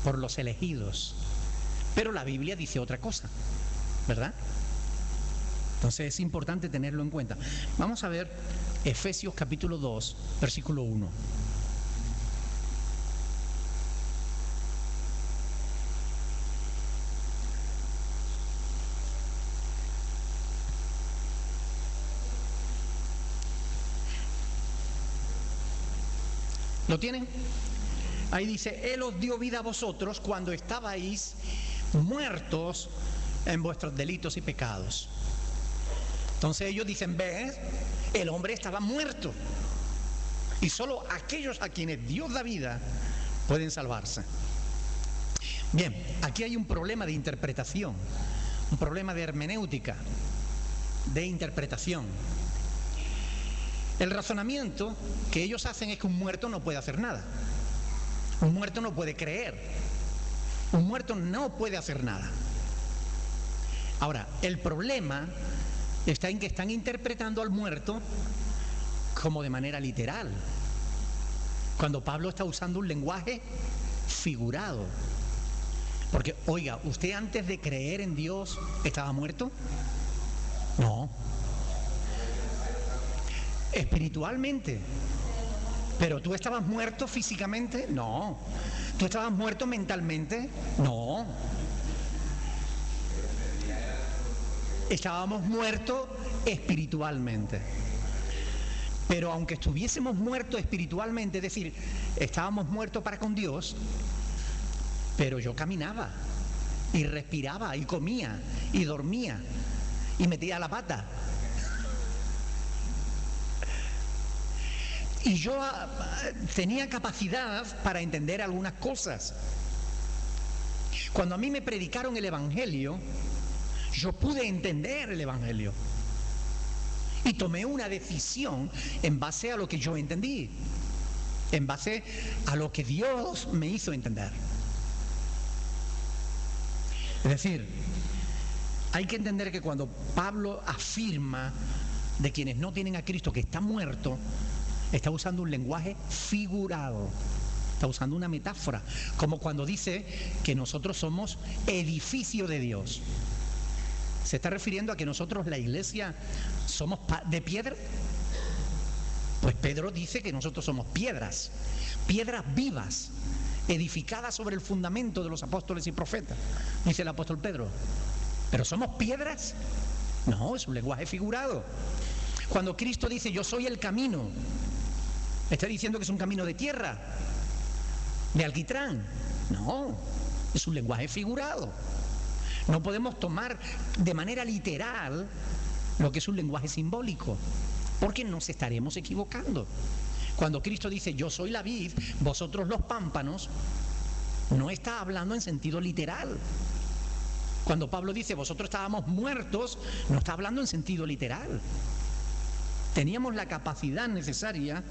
S1: por los elegidos. Pero la Biblia dice otra cosa, ¿verdad? Entonces es importante tenerlo en cuenta. Vamos a ver Efesios capítulo 2, versículo 1. ¿Lo tienen? Ahí dice, Él os dio vida a vosotros cuando estabais muertos en vuestros delitos y pecados. Entonces ellos dicen, ¿ves? El hombre estaba muerto. Y solo aquellos a quienes Dios da vida pueden salvarse. Bien, aquí hay un problema de interpretación, un problema de hermenéutica, de interpretación. El razonamiento que ellos hacen es que un muerto no puede hacer nada. Un muerto no puede creer. Un muerto no puede hacer nada. Ahora, el problema está en que están interpretando al muerto como de manera literal, cuando Pablo está usando un lenguaje figurado. Porque, oiga, ¿usted antes de creer en Dios estaba muerto? No. Espiritualmente. ¿Pero tú estabas muerto físicamente? No. ¿Tú estabas muerto mentalmente? No. Estábamos muertos espiritualmente. Pero aunque estuviésemos muertos espiritualmente, es decir, estábamos muertos para con Dios, pero yo caminaba y respiraba y comía y dormía y metía la pata. Y yo tenía capacidad para entender algunas cosas. Cuando a mí me predicaron el Evangelio, yo pude entender el Evangelio. Y tomé una decisión en base a lo que yo entendí, en base a lo que Dios me hizo entender. Es decir, hay que entender que cuando Pablo afirma de quienes no tienen a Cristo que está muerto, está usando un lenguaje figurado, está usando una metáfora, como cuando dice que nosotros somos edificio de Dios. ¿Se está refiriendo a que nosotros, la iglesia, somos de piedra? Pues Pedro dice que nosotros somos piedras, piedras vivas, edificadas sobre el fundamento de los apóstoles y profetas, dice el apóstol Pedro. ¿Pero somos piedras? No, es un lenguaje figurado. Cuando Cristo dice, yo soy el camino, ¿está diciendo que es un camino de tierra, de alquitrán? No, es un lenguaje figurado. No podemos tomar de manera literal lo que es un lenguaje simbólico, porque nos estaremos equivocando. Cuando Cristo dice, yo soy la vid, vosotros los pámpanos, no está hablando en sentido literal. Cuando Pablo dice, vosotros estábamos muertos, no está hablando en sentido literal. Teníamos la capacidad necesaria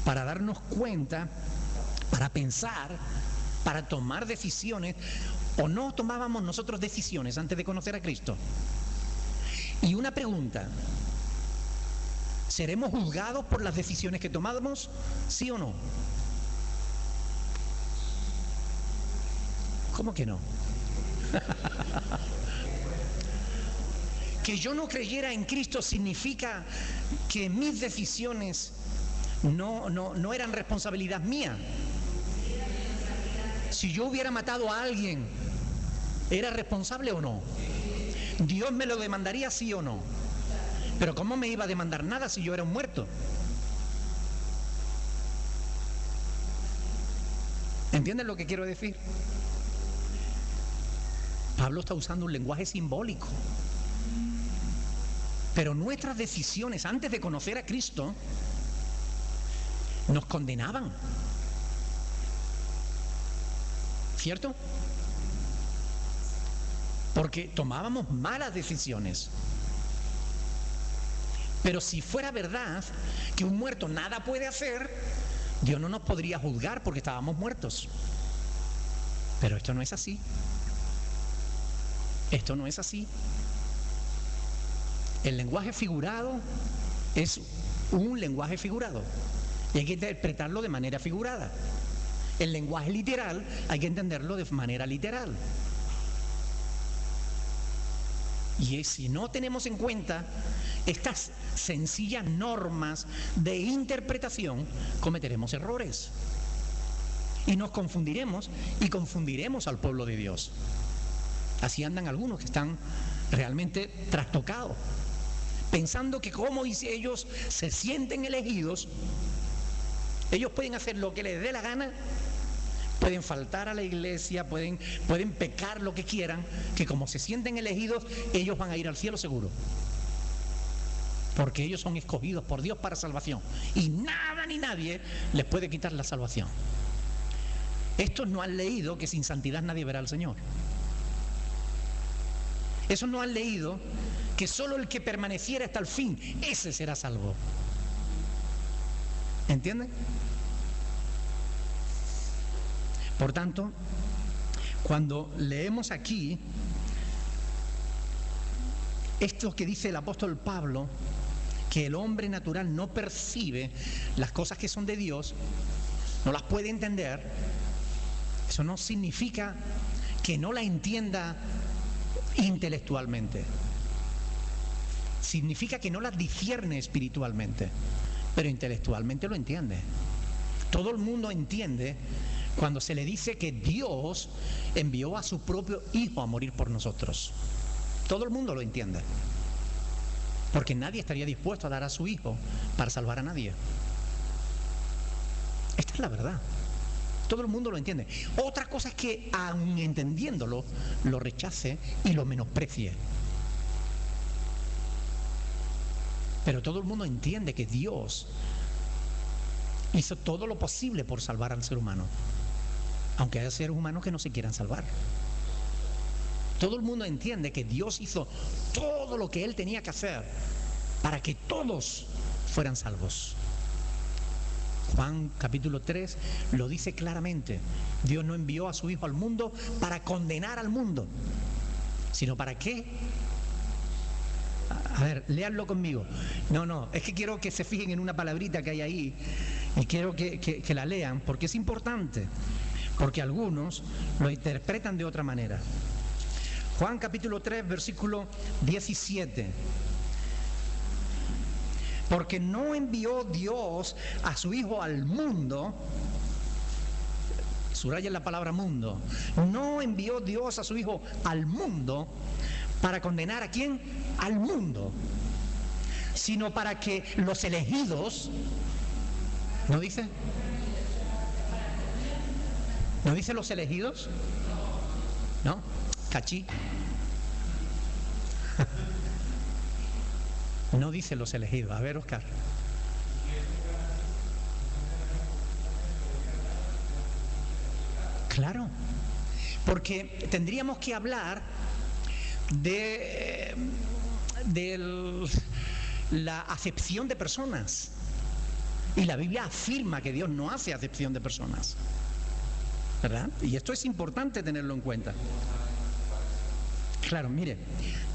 S1: para darnos cuenta, para pensar, para tomar decisiones, o no tomábamos nosotros decisiones antes de conocer a Cristo. Y una pregunta, ¿seremos juzgados por las decisiones que tomamos? ¿Sí o no? ¿Cómo que no? Que yo no creyera en Cristo significa que mis decisiones no eran responsabilidad mía. Si yo hubiera matado a alguien, ¿era responsable o no? ¿Dios me lo demandaría sí o no? Pero ¿cómo me iba a demandar nada si yo era un muerto? ¿Entienden lo que quiero decir? Pablo está usando un lenguaje simbólico. Pero nuestras decisiones antes de conocer a Cristo nos condenaban. ¿Cierto? Porque tomábamos malas decisiones. Pero si fuera verdad que un muerto nada puede hacer, Dios no nos podría juzgar porque estábamos muertos. Pero esto no es así. Esto no es así. El lenguaje figurado es un lenguaje figurado y hay que interpretarlo de manera figurada. El lenguaje literal hay que entenderlo de manera literal. Y si no tenemos en cuenta estas sencillas normas de interpretación, cometeremos errores y nos confundiremos y confundiremos al pueblo de Dios. Así andan algunos que están realmente trastocados, pensando que como ellos se sienten elegidos, ellos pueden hacer lo que les dé la gana, pueden faltar a la iglesia, pueden pecar lo que quieran, que como se sienten elegidos, ellos van a ir al cielo seguro. Porque ellos son escogidos por Dios para salvación. Y nada ni nadie les puede quitar la salvación. Estos no han leído que sin santidad nadie verá al Señor. Esos no han leído que solo el que permaneciera hasta el fin, ese será salvo. ¿Entienden? Por tanto, cuando leemos aquí esto que dice el apóstol Pablo, que el hombre natural no percibe las cosas que son de Dios, no las puede entender, eso no significa que no la entienda intelectualmente. Significa que no las discierne espiritualmente, pero intelectualmente lo entiende. Todo el mundo entiende cuando se le dice que Dios envió a su propio Hijo a morir por nosotros. Todo el mundo lo entiende. Porque nadie estaría dispuesto a dar a su Hijo para salvar a nadie. Esta es la verdad. Todo el mundo lo entiende. Otra cosa es que, aun entendiéndolo, lo rechace y lo menosprecie. Pero todo el mundo entiende que Dios hizo todo lo posible por salvar al ser humano, aunque haya seres humanos que no se quieran salvar. Todo el mundo entiende que Dios hizo todo lo que Él tenía que hacer para que todos fueran salvos. Juan capítulo 3 lo dice claramente. Dios no envió a su Hijo al mundo para condenar al mundo, sino para qué. A ver, léanlo conmigo. No, es que quiero que se fijen en una palabrita que hay ahí y quiero que la lean porque es importante, porque algunos lo interpretan de otra manera. Juan capítulo 3 versículo 17. Porque no envió Dios a su Hijo al mundo, subrayen la palabra mundo, no envió Dios a su Hijo al mundo para condenar ¿a quién? Al mundo, sino para que los elegidos, ¿no dice? ¿No dice los elegidos? ¿No? Cachí. No dice los elegidos. A ver, Oscar. Claro, porque tendríamos que hablar de la acepción de personas. Y la Biblia afirma que Dios no hace acepción de personas, ¿verdad? Y esto es importante tenerlo en cuenta. Claro, mire,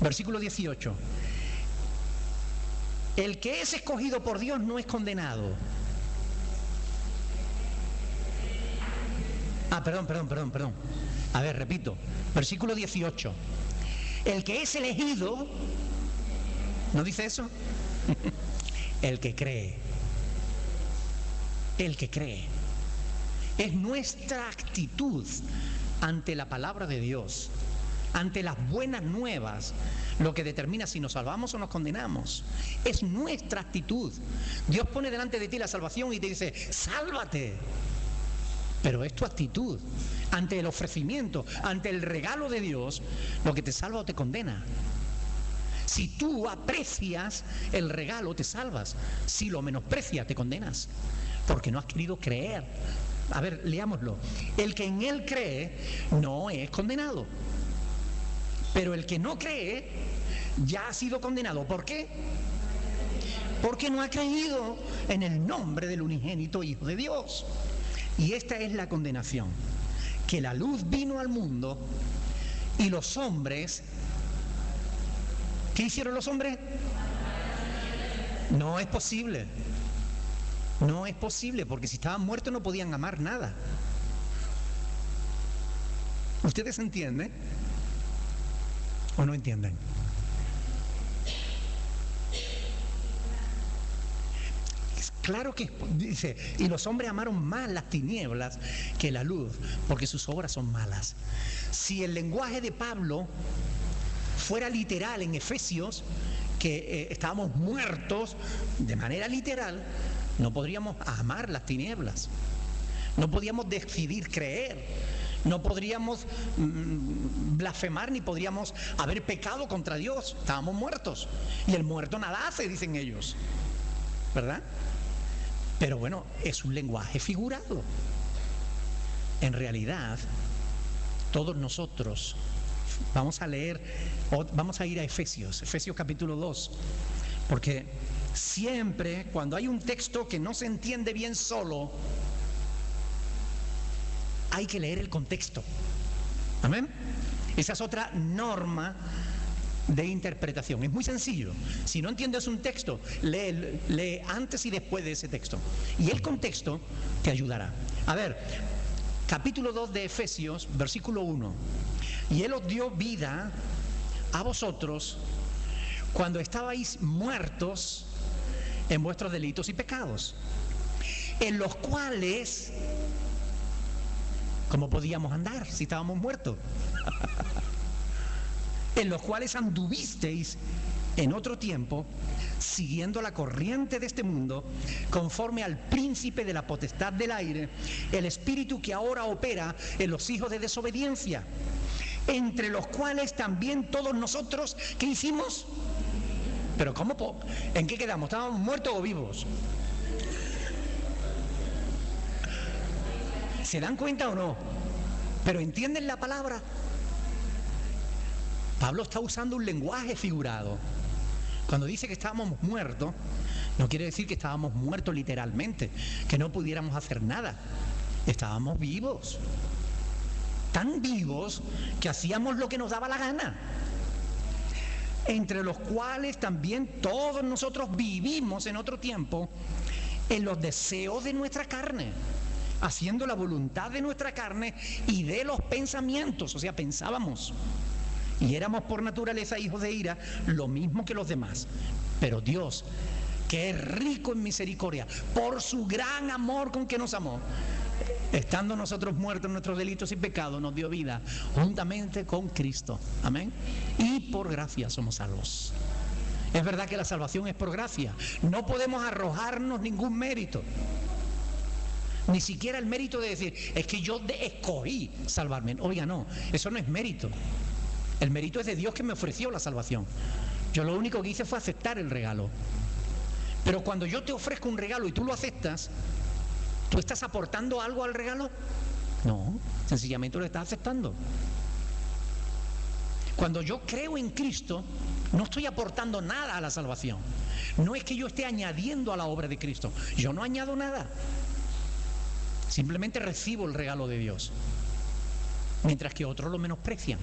S1: versículo 18. El que es escogido por Dios no es condenado. Perdón. A ver, repito. Versículo 18. El que es elegido, ¿no dice eso? El que cree. El que cree. Es nuestra actitud ante la palabra de Dios, ante las buenas nuevas, lo que determina si nos salvamos o nos condenamos. Es nuestra actitud. Dios pone delante de ti la salvación y te dice, sálvate. Pero es tu actitud ante el ofrecimiento, ante el regalo de Dios, lo que te salva o te condena. Si tú aprecias el regalo, te salvas. Si lo menosprecias, te condenas, porque no has querido creer. A ver, leámoslo. El que en él cree no es condenado, pero el que no cree ya ha sido condenado. ¿Por qué? Porque no ha creído en el nombre del unigénito Hijo de Dios. Y esta es la condenación, que la luz vino al mundo y los hombres, ¿qué hicieron los hombres? No es posible. No es posible, porque si estaban muertos no podían amar nada. ¿Ustedes entienden? ¿O no entienden? Claro que dice, y los hombres amaron más las tinieblas que la luz, porque sus obras son malas. Si el lenguaje de Pablo fuera literal en Efesios, que estábamos muertos de manera literal, no podríamos amar las tinieblas, no podríamos decidir creer, no podríamos blasfemar, ni podríamos haber pecado contra Dios. Estábamos muertos, y el muerto nada hace, dicen ellos, ¿verdad? Pero bueno, es un lenguaje figurado. En realidad, todos nosotros, vamos a leer, vamos a ir a Efesios capítulo 2, porque siempre cuando hay un texto que no se entiende bien solo, hay que leer el contexto. ¿Amén? Esa es otra norma de interpretación. Es muy sencillo. Si no entiendes un texto, lee antes y después de ese texto, y el contexto te ayudará. A ver, capítulo 2 de Efesios, versículo 1. Y Él os dio vida a vosotros cuando estabais muertos en vuestros delitos y pecados, en los cuales, ¿cómo podíamos andar si estábamos muertos? En los cuales anduvisteis en otro tiempo, siguiendo la corriente de este mundo, conforme al príncipe de la potestad del aire, el espíritu que ahora opera en los hijos de desobediencia, entre los cuales también todos nosotros, ¿qué hicimos? Pero ¿cómo? ¿En qué quedamos? ¿Estábamos muertos o vivos? ¿Se dan cuenta o no? ¿Pero entienden la palabra? Pablo está usando un lenguaje figurado. Cuando dice que estábamos muertos, no quiere decir que estábamos muertos literalmente, que no pudiéramos hacer nada. Estábamos vivos, tan vivos que hacíamos lo que nos daba la gana, entre los cuales también todos nosotros vivimos en otro tiempo en los deseos de nuestra carne, haciendo la voluntad de nuestra carne y de los pensamientos. O sea, pensábamos y éramos por naturaleza hijos de ira, lo mismo que los demás. Pero Dios, que es rico en misericordia, por su gran amor con que nos amó, estando nosotros muertos en nuestros delitos y pecados, nos dio vida juntamente con Cristo. Amén. Y por gracia somos salvos. Es verdad que la salvación es por gracia. No podemos arrojarnos ningún mérito, ni siquiera el mérito de decir, es que yo escogí salvarme. Oiga, no, eso no es mérito. El mérito es de Dios, que me ofreció la salvación. Yo lo único que hice fue aceptar el regalo. Pero cuando yo te ofrezco un regalo y tú lo aceptas, ¿tú estás aportando algo al regalo? No, sencillamente lo estás aceptando. Cuando yo creo en Cristo, no estoy aportando nada a la salvación. No es que yo esté añadiendo a la obra de Cristo. Yo no añado nada. Simplemente recibo el regalo de Dios. Mientras que otros lo menosprecian.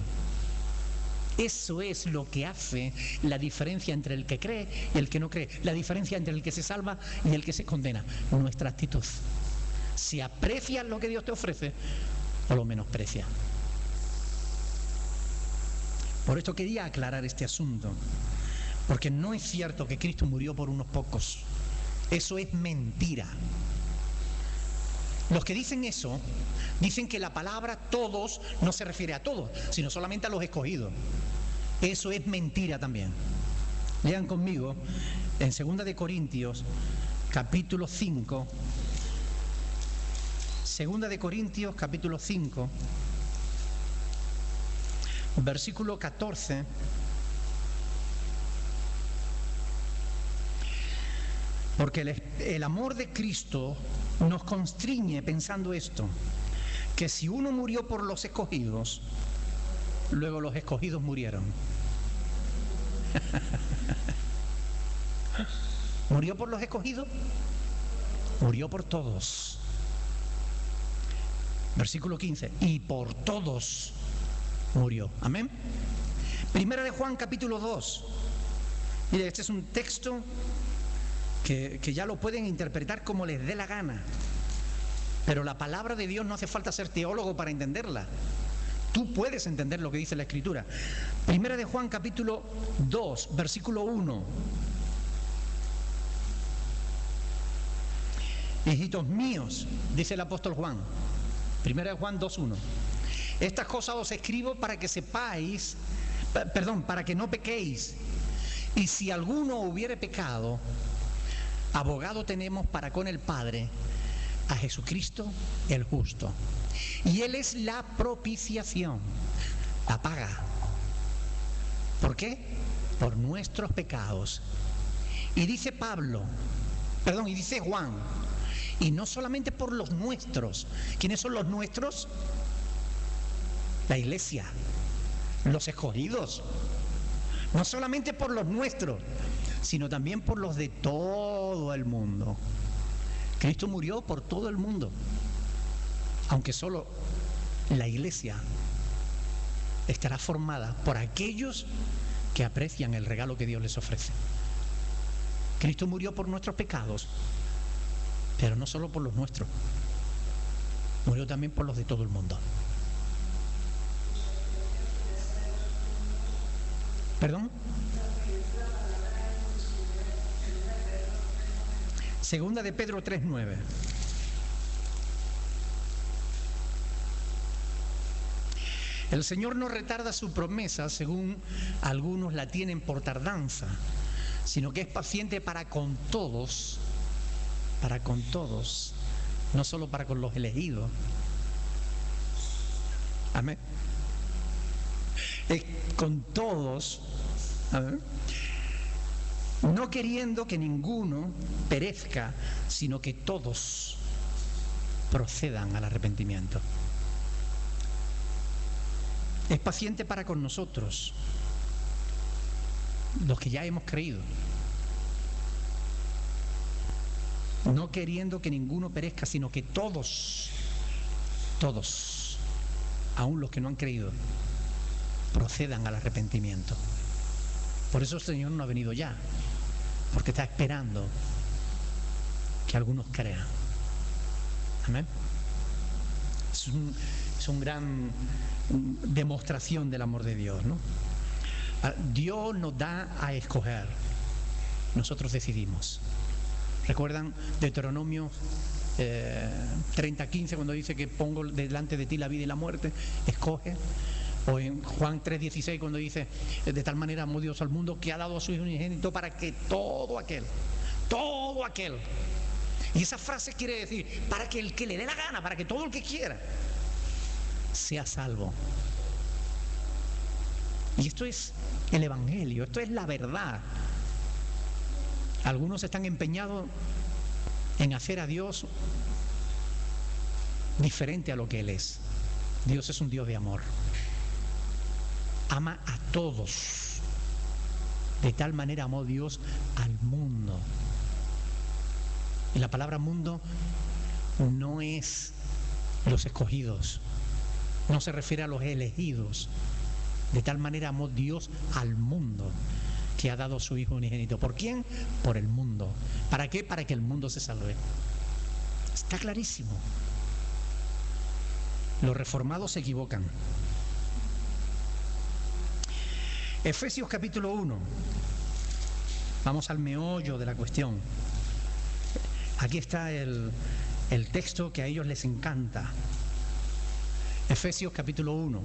S1: Eso es lo que hace la diferencia entre el que cree y el que no cree. La diferencia entre el que se salva y el que se condena. Nuestra actitud. Si aprecias lo que Dios te ofrece o lo menosprecias. Por esto quería aclarar este asunto, porque no es cierto que Cristo murió por unos pocos. Eso es mentira. Los que dicen eso, dicen que la palabra todos no se refiere a todos, sino solamente a los escogidos. Eso es mentira también. Lean conmigo en 2 de Corintios, capítulo 5. 2 de Corintios, capítulo 5. Versículo 14, porque el amor de Cristo nos constriñe pensando esto, que si uno murió por los escogidos, luego los escogidos murieron. ¿Murió por los escogidos? Murió por todos. Versículo 15, y por todos murió. Amén. Primera de Juan, capítulo 2. Mire, este es un texto que ya lo pueden interpretar como les dé la gana. Pero la palabra de Dios no hace falta ser teólogo para entenderla. Tú puedes entender lo que dice la Escritura. Primera de Juan, capítulo 2, versículo 1. Hijitos míos, dice el apóstol Juan. Primera de Juan 2:1. Estas cosas os escribo para que sepáis, para que no pequéis. Y si alguno hubiere pecado, abogado tenemos para con el Padre, a Jesucristo el justo. Y Él es la propiciación, la paga. ¿Por qué? Por nuestros pecados. Y dice y dice Juan, y no solamente por los nuestros. ¿Quiénes son los nuestros? La iglesia, los escogidos. No solamente por los nuestros, sino también por los de todo el mundo. Cristo murió por todo el mundo, aunque solo la iglesia estará formada por aquellos que aprecian el regalo que Dios les ofrece. Cristo murió por nuestros pecados, pero no solo por los nuestros, murió también por los de todo el mundo. ¿Perdón? Segunda de Pedro 3:9. El Señor no retarda su promesa, según algunos la tienen por tardanza, sino que es paciente para con todos, no solo para con los elegidos. Amén. Es con todos, no queriendo que ninguno perezca, sino que todos procedan al arrepentimiento. Es paciente para con nosotros, los que ya hemos creído, no queriendo que ninguno perezca, sino que todos, aun los que no han creído, procedan al arrepentimiento. Por eso el Señor no ha venido ya, porque está esperando que algunos crean. Amén. Es un gran demostración del amor de Dios, ¿no? Dios nos da a escoger, nosotros decidimos. ¿Recuerdan Deuteronomio 30:15 cuando dice que pongo delante de ti la vida y la muerte? Escoge. O en Juan 3:16 cuando dice, de tal manera amó Dios al mundo que ha dado a su Hijo unigénito para que todo aquel, y esa frase quiere decir, para que el que le dé la gana, para que todo el que quiera sea salvo. Y esto es el Evangelio, esto es la verdad. Algunos están empeñados en hacer a Dios diferente a lo que Él es. Dios es un Dios de amor. ama a todos. De tal manera amó Dios al mundo. Y la palabra mundo no es los escogidos, no se refiere a los elegidos. De tal manera amó Dios al mundo, que ha dado a su Hijo unigénito. ¿Por quién? Por el mundo. ¿Para qué? Para que el mundo se salve. Está clarísimo. Los reformados se equivocan. Efesios capítulo 1. Vamos al meollo de la cuestión. Aquí está el texto que a ellos les encanta. Efesios capítulo 1.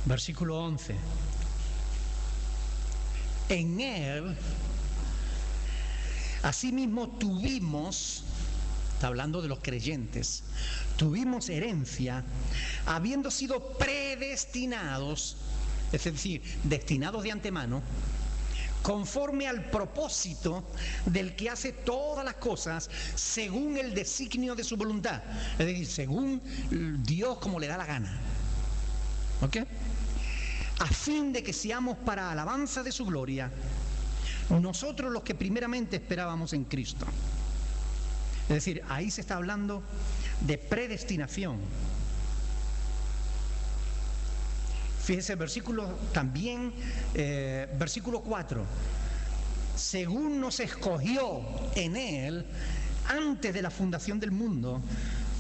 S1: Versículo 11. En él, asimismo tuvimos, está hablando de los creyentes, tuvimos herencia, habiendo sido predestinados, es decir, destinados de antemano, conforme al propósito del que hace todas las cosas según el designio de su voluntad, es decir, según Dios como le da la gana. ¿Ok? A fin de que seamos para alabanza de su gloria, nosotros los que primeramente esperábamos en Cristo. Es decir, ahí se está hablando de predestinación. Fíjese, versículo también, versículo 4. Según nos escogió en él antes de la fundación del mundo,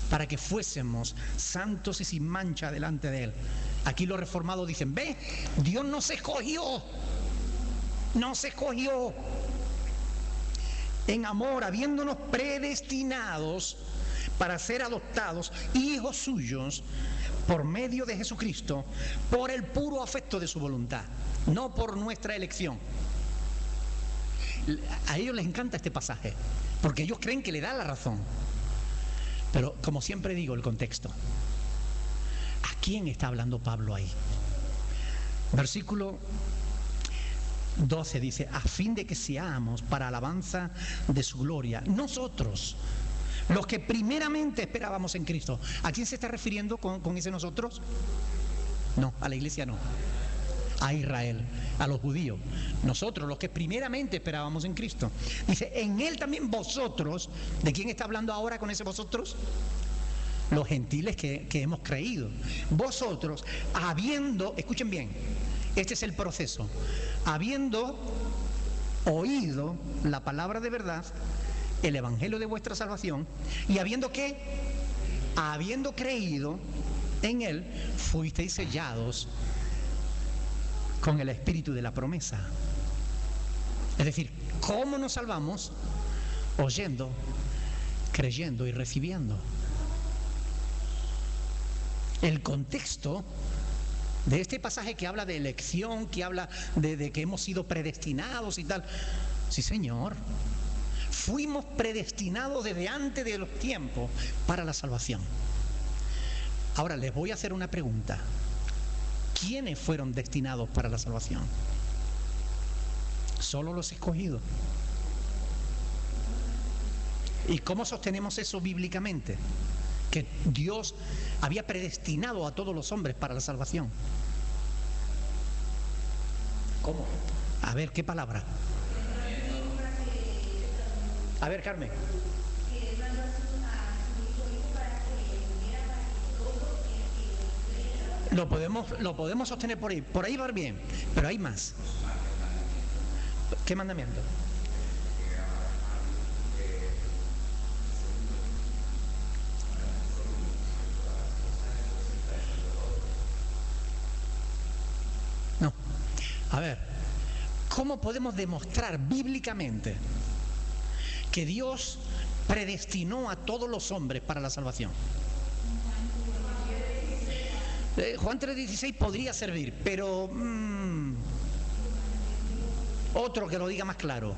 S1: para que fuésemos santos y sin mancha delante de él. Aquí los reformados dicen, ve, Dios nos escogió en amor, habiéndonos predestinados para ser adoptados hijos suyos por medio de Jesucristo, por el puro afecto de su voluntad, no por nuestra elección. A ellos les encanta este pasaje, porque ellos creen que le da la razón. Pero como siempre digo, el contexto. ¿A quién está hablando Pablo ahí? Versículo 12 dice, a fin de que seamos para alabanza de su gloria, nosotros, los que primeramente esperábamos en Cristo. ¿A quién se está refiriendo con ese nosotros? No, a la iglesia no. A Israel, a los judíos. Nosotros, los que primeramente esperábamos en Cristo. Dice, en él también vosotros. ¿De quién está hablando ahora con ese vosotros? Los gentiles que hemos creído. Vosotros, habiendo, escuchen bien, este es el proceso, habiendo oído la palabra de verdad, el evangelio de vuestra salvación, y habiendo creído en él, fuisteis sellados con el espíritu de la promesa. Es decir, ¿cómo nos salvamos? Oyendo, creyendo y recibiendo. El contexto de este pasaje que habla de elección, que habla de que hemos sido predestinados y tal. Sí, Señor. Fuimos predestinados desde antes de los tiempos para la salvación. Ahora les voy a hacer una pregunta. ¿Quiénes fueron destinados para la salvación? Solo los escogidos. ¿Y cómo sostenemos eso bíblicamente? Que Dios había predestinado a todos los hombres para la salvación. ¿Cómo? A ver, ¿qué palabra? A ver, Carmen. Lo podemos sostener por ahí. Por ahí va bien, pero hay más. ¿Qué mandamiento? No. A ver, ¿cómo podemos demostrar bíblicamente que Dios predestinó a todos los hombres para la salvación? Juan 3:16 podría servir, pero otro que lo diga más claro.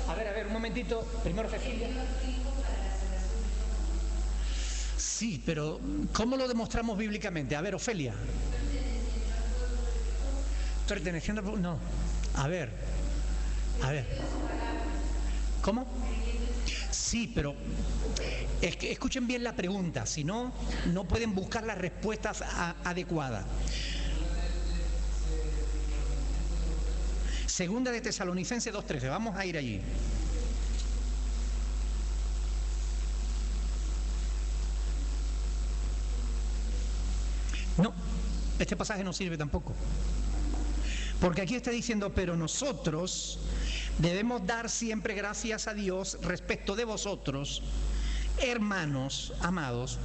S1: A ver, un momentito. Primero Cecilia. Sí, pero ¿cómo lo demostramos bíblicamente? A ver, Ofelia. Perteneciendo al... No. A ver. ¿Cómo? Sí, pero es que escuchen bien la pregunta, si no, no pueden buscar las respuestas adecuadas. Segunda de Tesalonicenses 2:13, vamos a ir allí. No, este pasaje no sirve tampoco. Porque aquí está diciendo, pero nosotros debemos dar siempre gracias a Dios respecto de vosotros, hermanos amados,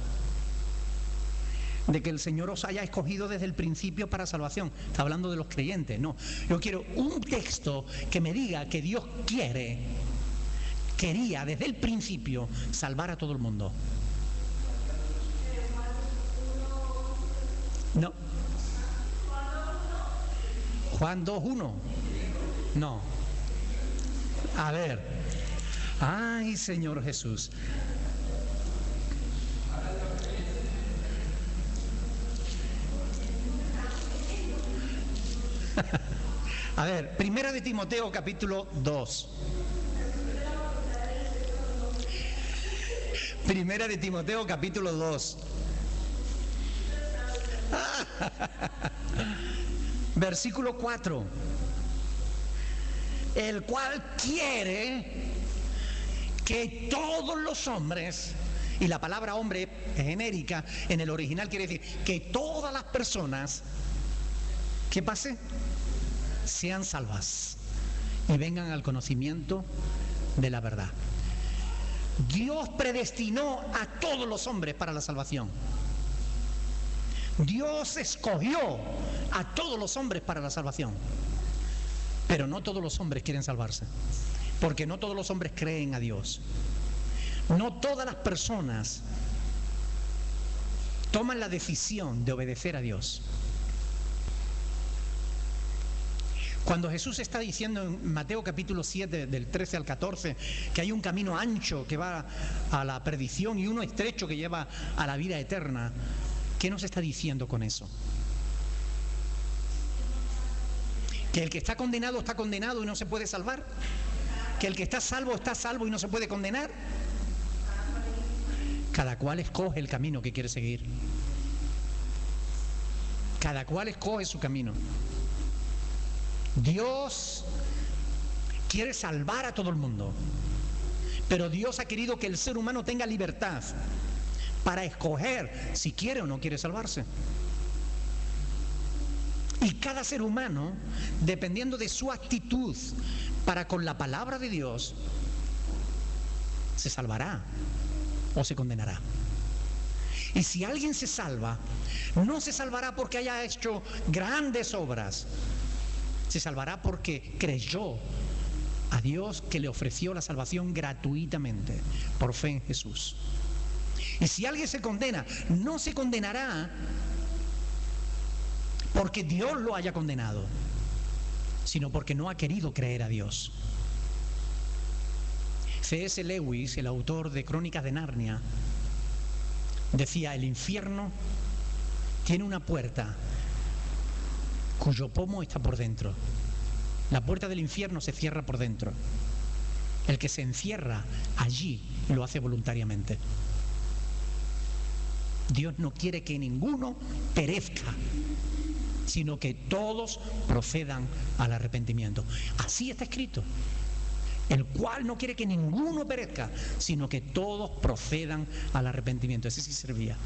S1: de que el Señor os haya escogido desde el principio para salvación. Está hablando de los creyentes, no. Yo quiero un texto que me diga que Dios quería desde el principio salvar a todo el mundo. No. Juan 2:1. No. A ver. Ay, Señor Jesús. A ver, Primera de Timoteo capítulo 2. Primera de Timoteo capítulo 2. Versículo 4. El cual quiere que todos los hombres, y la palabra hombre es genérica, en el original quiere decir que todas las personas, ¿qué pase? Sean salvas y vengan al conocimiento de la verdad. Dios predestinó a todos los hombres para la salvación. Dios escogió a todos los hombres para la salvación. Pero no todos los hombres quieren salvarse, porque no todos los hombres creen a Dios. No todas las personas toman la decisión de obedecer a Dios. Cuando Jesús está diciendo en Mateo capítulo 7, del 13 al 14, que hay un camino ancho que va a la perdición y uno estrecho que lleva a la vida eterna, ¿qué nos está diciendo con eso? ¿Que el que está condenado y no se puede salvar? ¿Que el que está salvo y no se puede condenar? Cada cual escoge el camino que quiere seguir. Cada cual escoge su camino. Dios quiere salvar a todo el mundo, pero Dios ha querido que el ser humano tenga libertad para escoger si quiere o no quiere salvarse. Y cada ser humano, dependiendo de su actitud para con la palabra de Dios, se salvará o se condenará. Y si alguien se salva, no se salvará porque haya hecho grandes obras. Se salvará porque creyó a Dios, que le ofreció la salvación gratuitamente por fe en Jesús. Y si alguien se condena, no se condenará porque Dios lo haya condenado, sino porque no ha querido creer a Dios. C.S. Lewis, el autor de Crónicas de Narnia, decía: el infierno tiene una puerta cuyo pomo está por dentro. La puerta del infierno se cierra por dentro. El que se encierra allí lo hace voluntariamente. Dios no quiere que ninguno perezca, sino que todos procedan al arrepentimiento. Así está escrito. El cual no quiere que ninguno perezca, sino que todos procedan al arrepentimiento. Ese sí servía.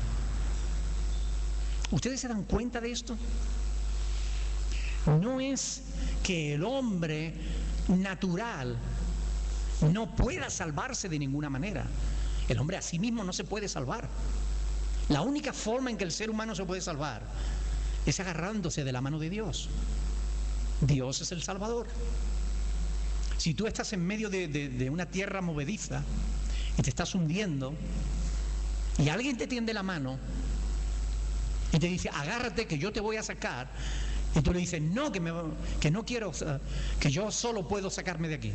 S1: ¿Ustedes se dan cuenta de esto? No es que el hombre natural no pueda salvarse de ninguna manera. El hombre a sí mismo no se puede salvar. La única forma en que el ser humano se puede salvar es agarrándose de la mano de Dios. Dios es el Salvador. Si tú estás en medio de una tierra movediza y te estás hundiendo y alguien te tiende la mano y te dice: agárrate que yo te voy a sacar, y tú le dices: no, que no quiero, que yo solo puedo sacarme de aquí.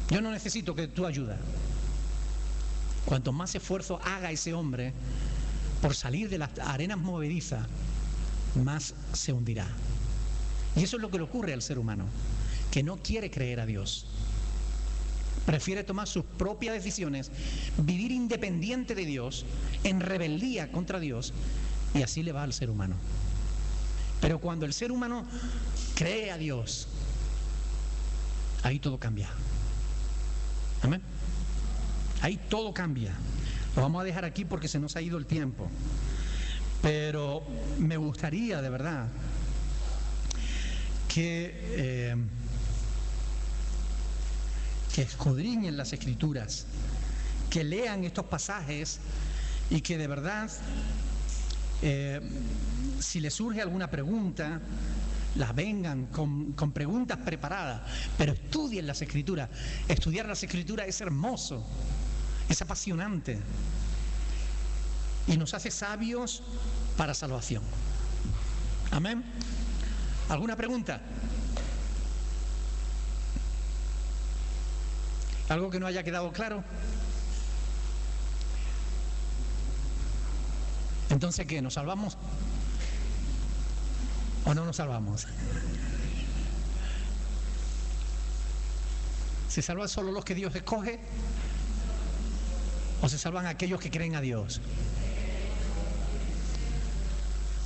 S1: Yo no necesito que tu ayuda. Cuanto más esfuerzo haga ese hombre por salir de las arenas movedizas, más se hundirá. Y eso es lo que le ocurre al ser humano, que no quiere creer a Dios. prefiere tomar sus propias decisiones, vivir independiente de Dios, en rebeldía contra Dios, y así le va al ser humano. Pero cuando el ser humano cree a Dios, ahí todo cambia. Amén. Ahí todo cambia. Lo vamos a dejar aquí porque se nos ha ido el tiempo. Pero me gustaría, de verdad, que escudriñen las Escrituras, que lean estos pasajes y que de verdad, si les surge alguna pregunta, las vengan con preguntas preparadas, pero estudien las Escrituras. Estudiar las Escrituras es hermoso, es apasionante y nos hace sabios para salvación. Amén. ¿Alguna pregunta? ¿Algo que no haya quedado claro? Entonces, ¿qué? ¿Nos salvamos? ¿O no nos salvamos? ¿Se salvan solo los que Dios escoge? ¿O se salvan aquellos que creen a Dios?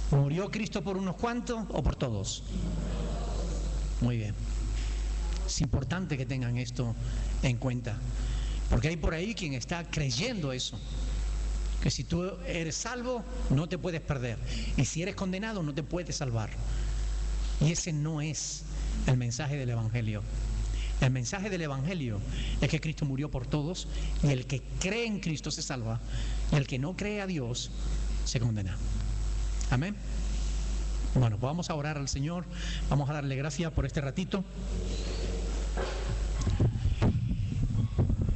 S1: ¿Murió Cristo por unos cuantos o por todos? Muy bien. Es importante que tengan esto en cuenta, porque hay por ahí quien está creyendo eso, que si tú eres salvo no te puedes perder, y si eres condenado no te puedes salvar. Y ese no es el mensaje del Evangelio. El mensaje del Evangelio es que Cristo murió por todos, y el que cree en Cristo se salva, y el que no cree a Dios se condena. Amén. Bueno, pues vamos a orar al Señor, vamos a darle gracias por este ratito.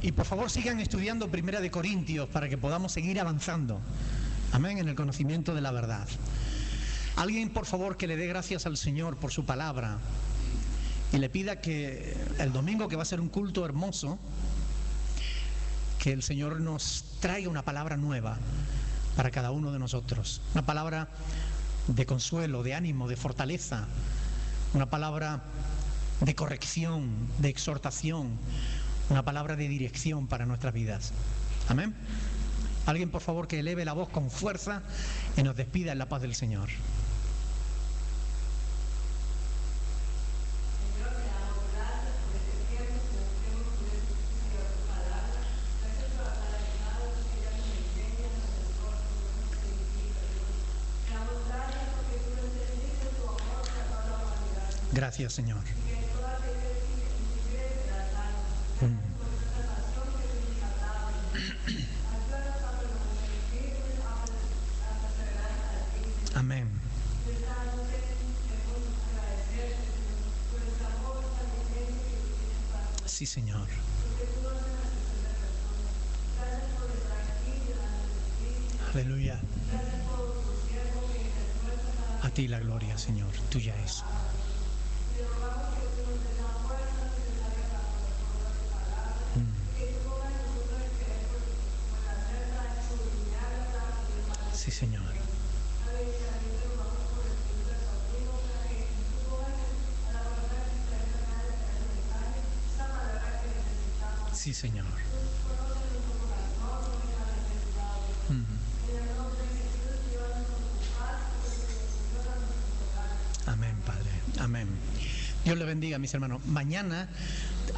S1: Y por favor sigan estudiando Primera de Corintios para que podamos seguir avanzando, amén, en el conocimiento de la verdad. Alguien, por favor, que le dé gracias al Señor por su palabra y le pida que el domingo, que va a ser un culto hermoso, que el Señor nos traiga una palabra nueva para cada uno de nosotros, una palabra de consuelo, de ánimo, de fortaleza, una palabra de corrección, de exhortación, una palabra de dirección para nuestras vidas. Amén. Alguien, por favor, que eleve la voz con fuerza y nos despida en la paz del Señor. Gracias, Señor. Amén. Sí, Señor. Aleluya. A ti la gloria, Señor. Tuya es. Sí, Señor. Sí, Señor. Amén, Padre. Amén. Dios le bendiga, mis hermanos. Mañana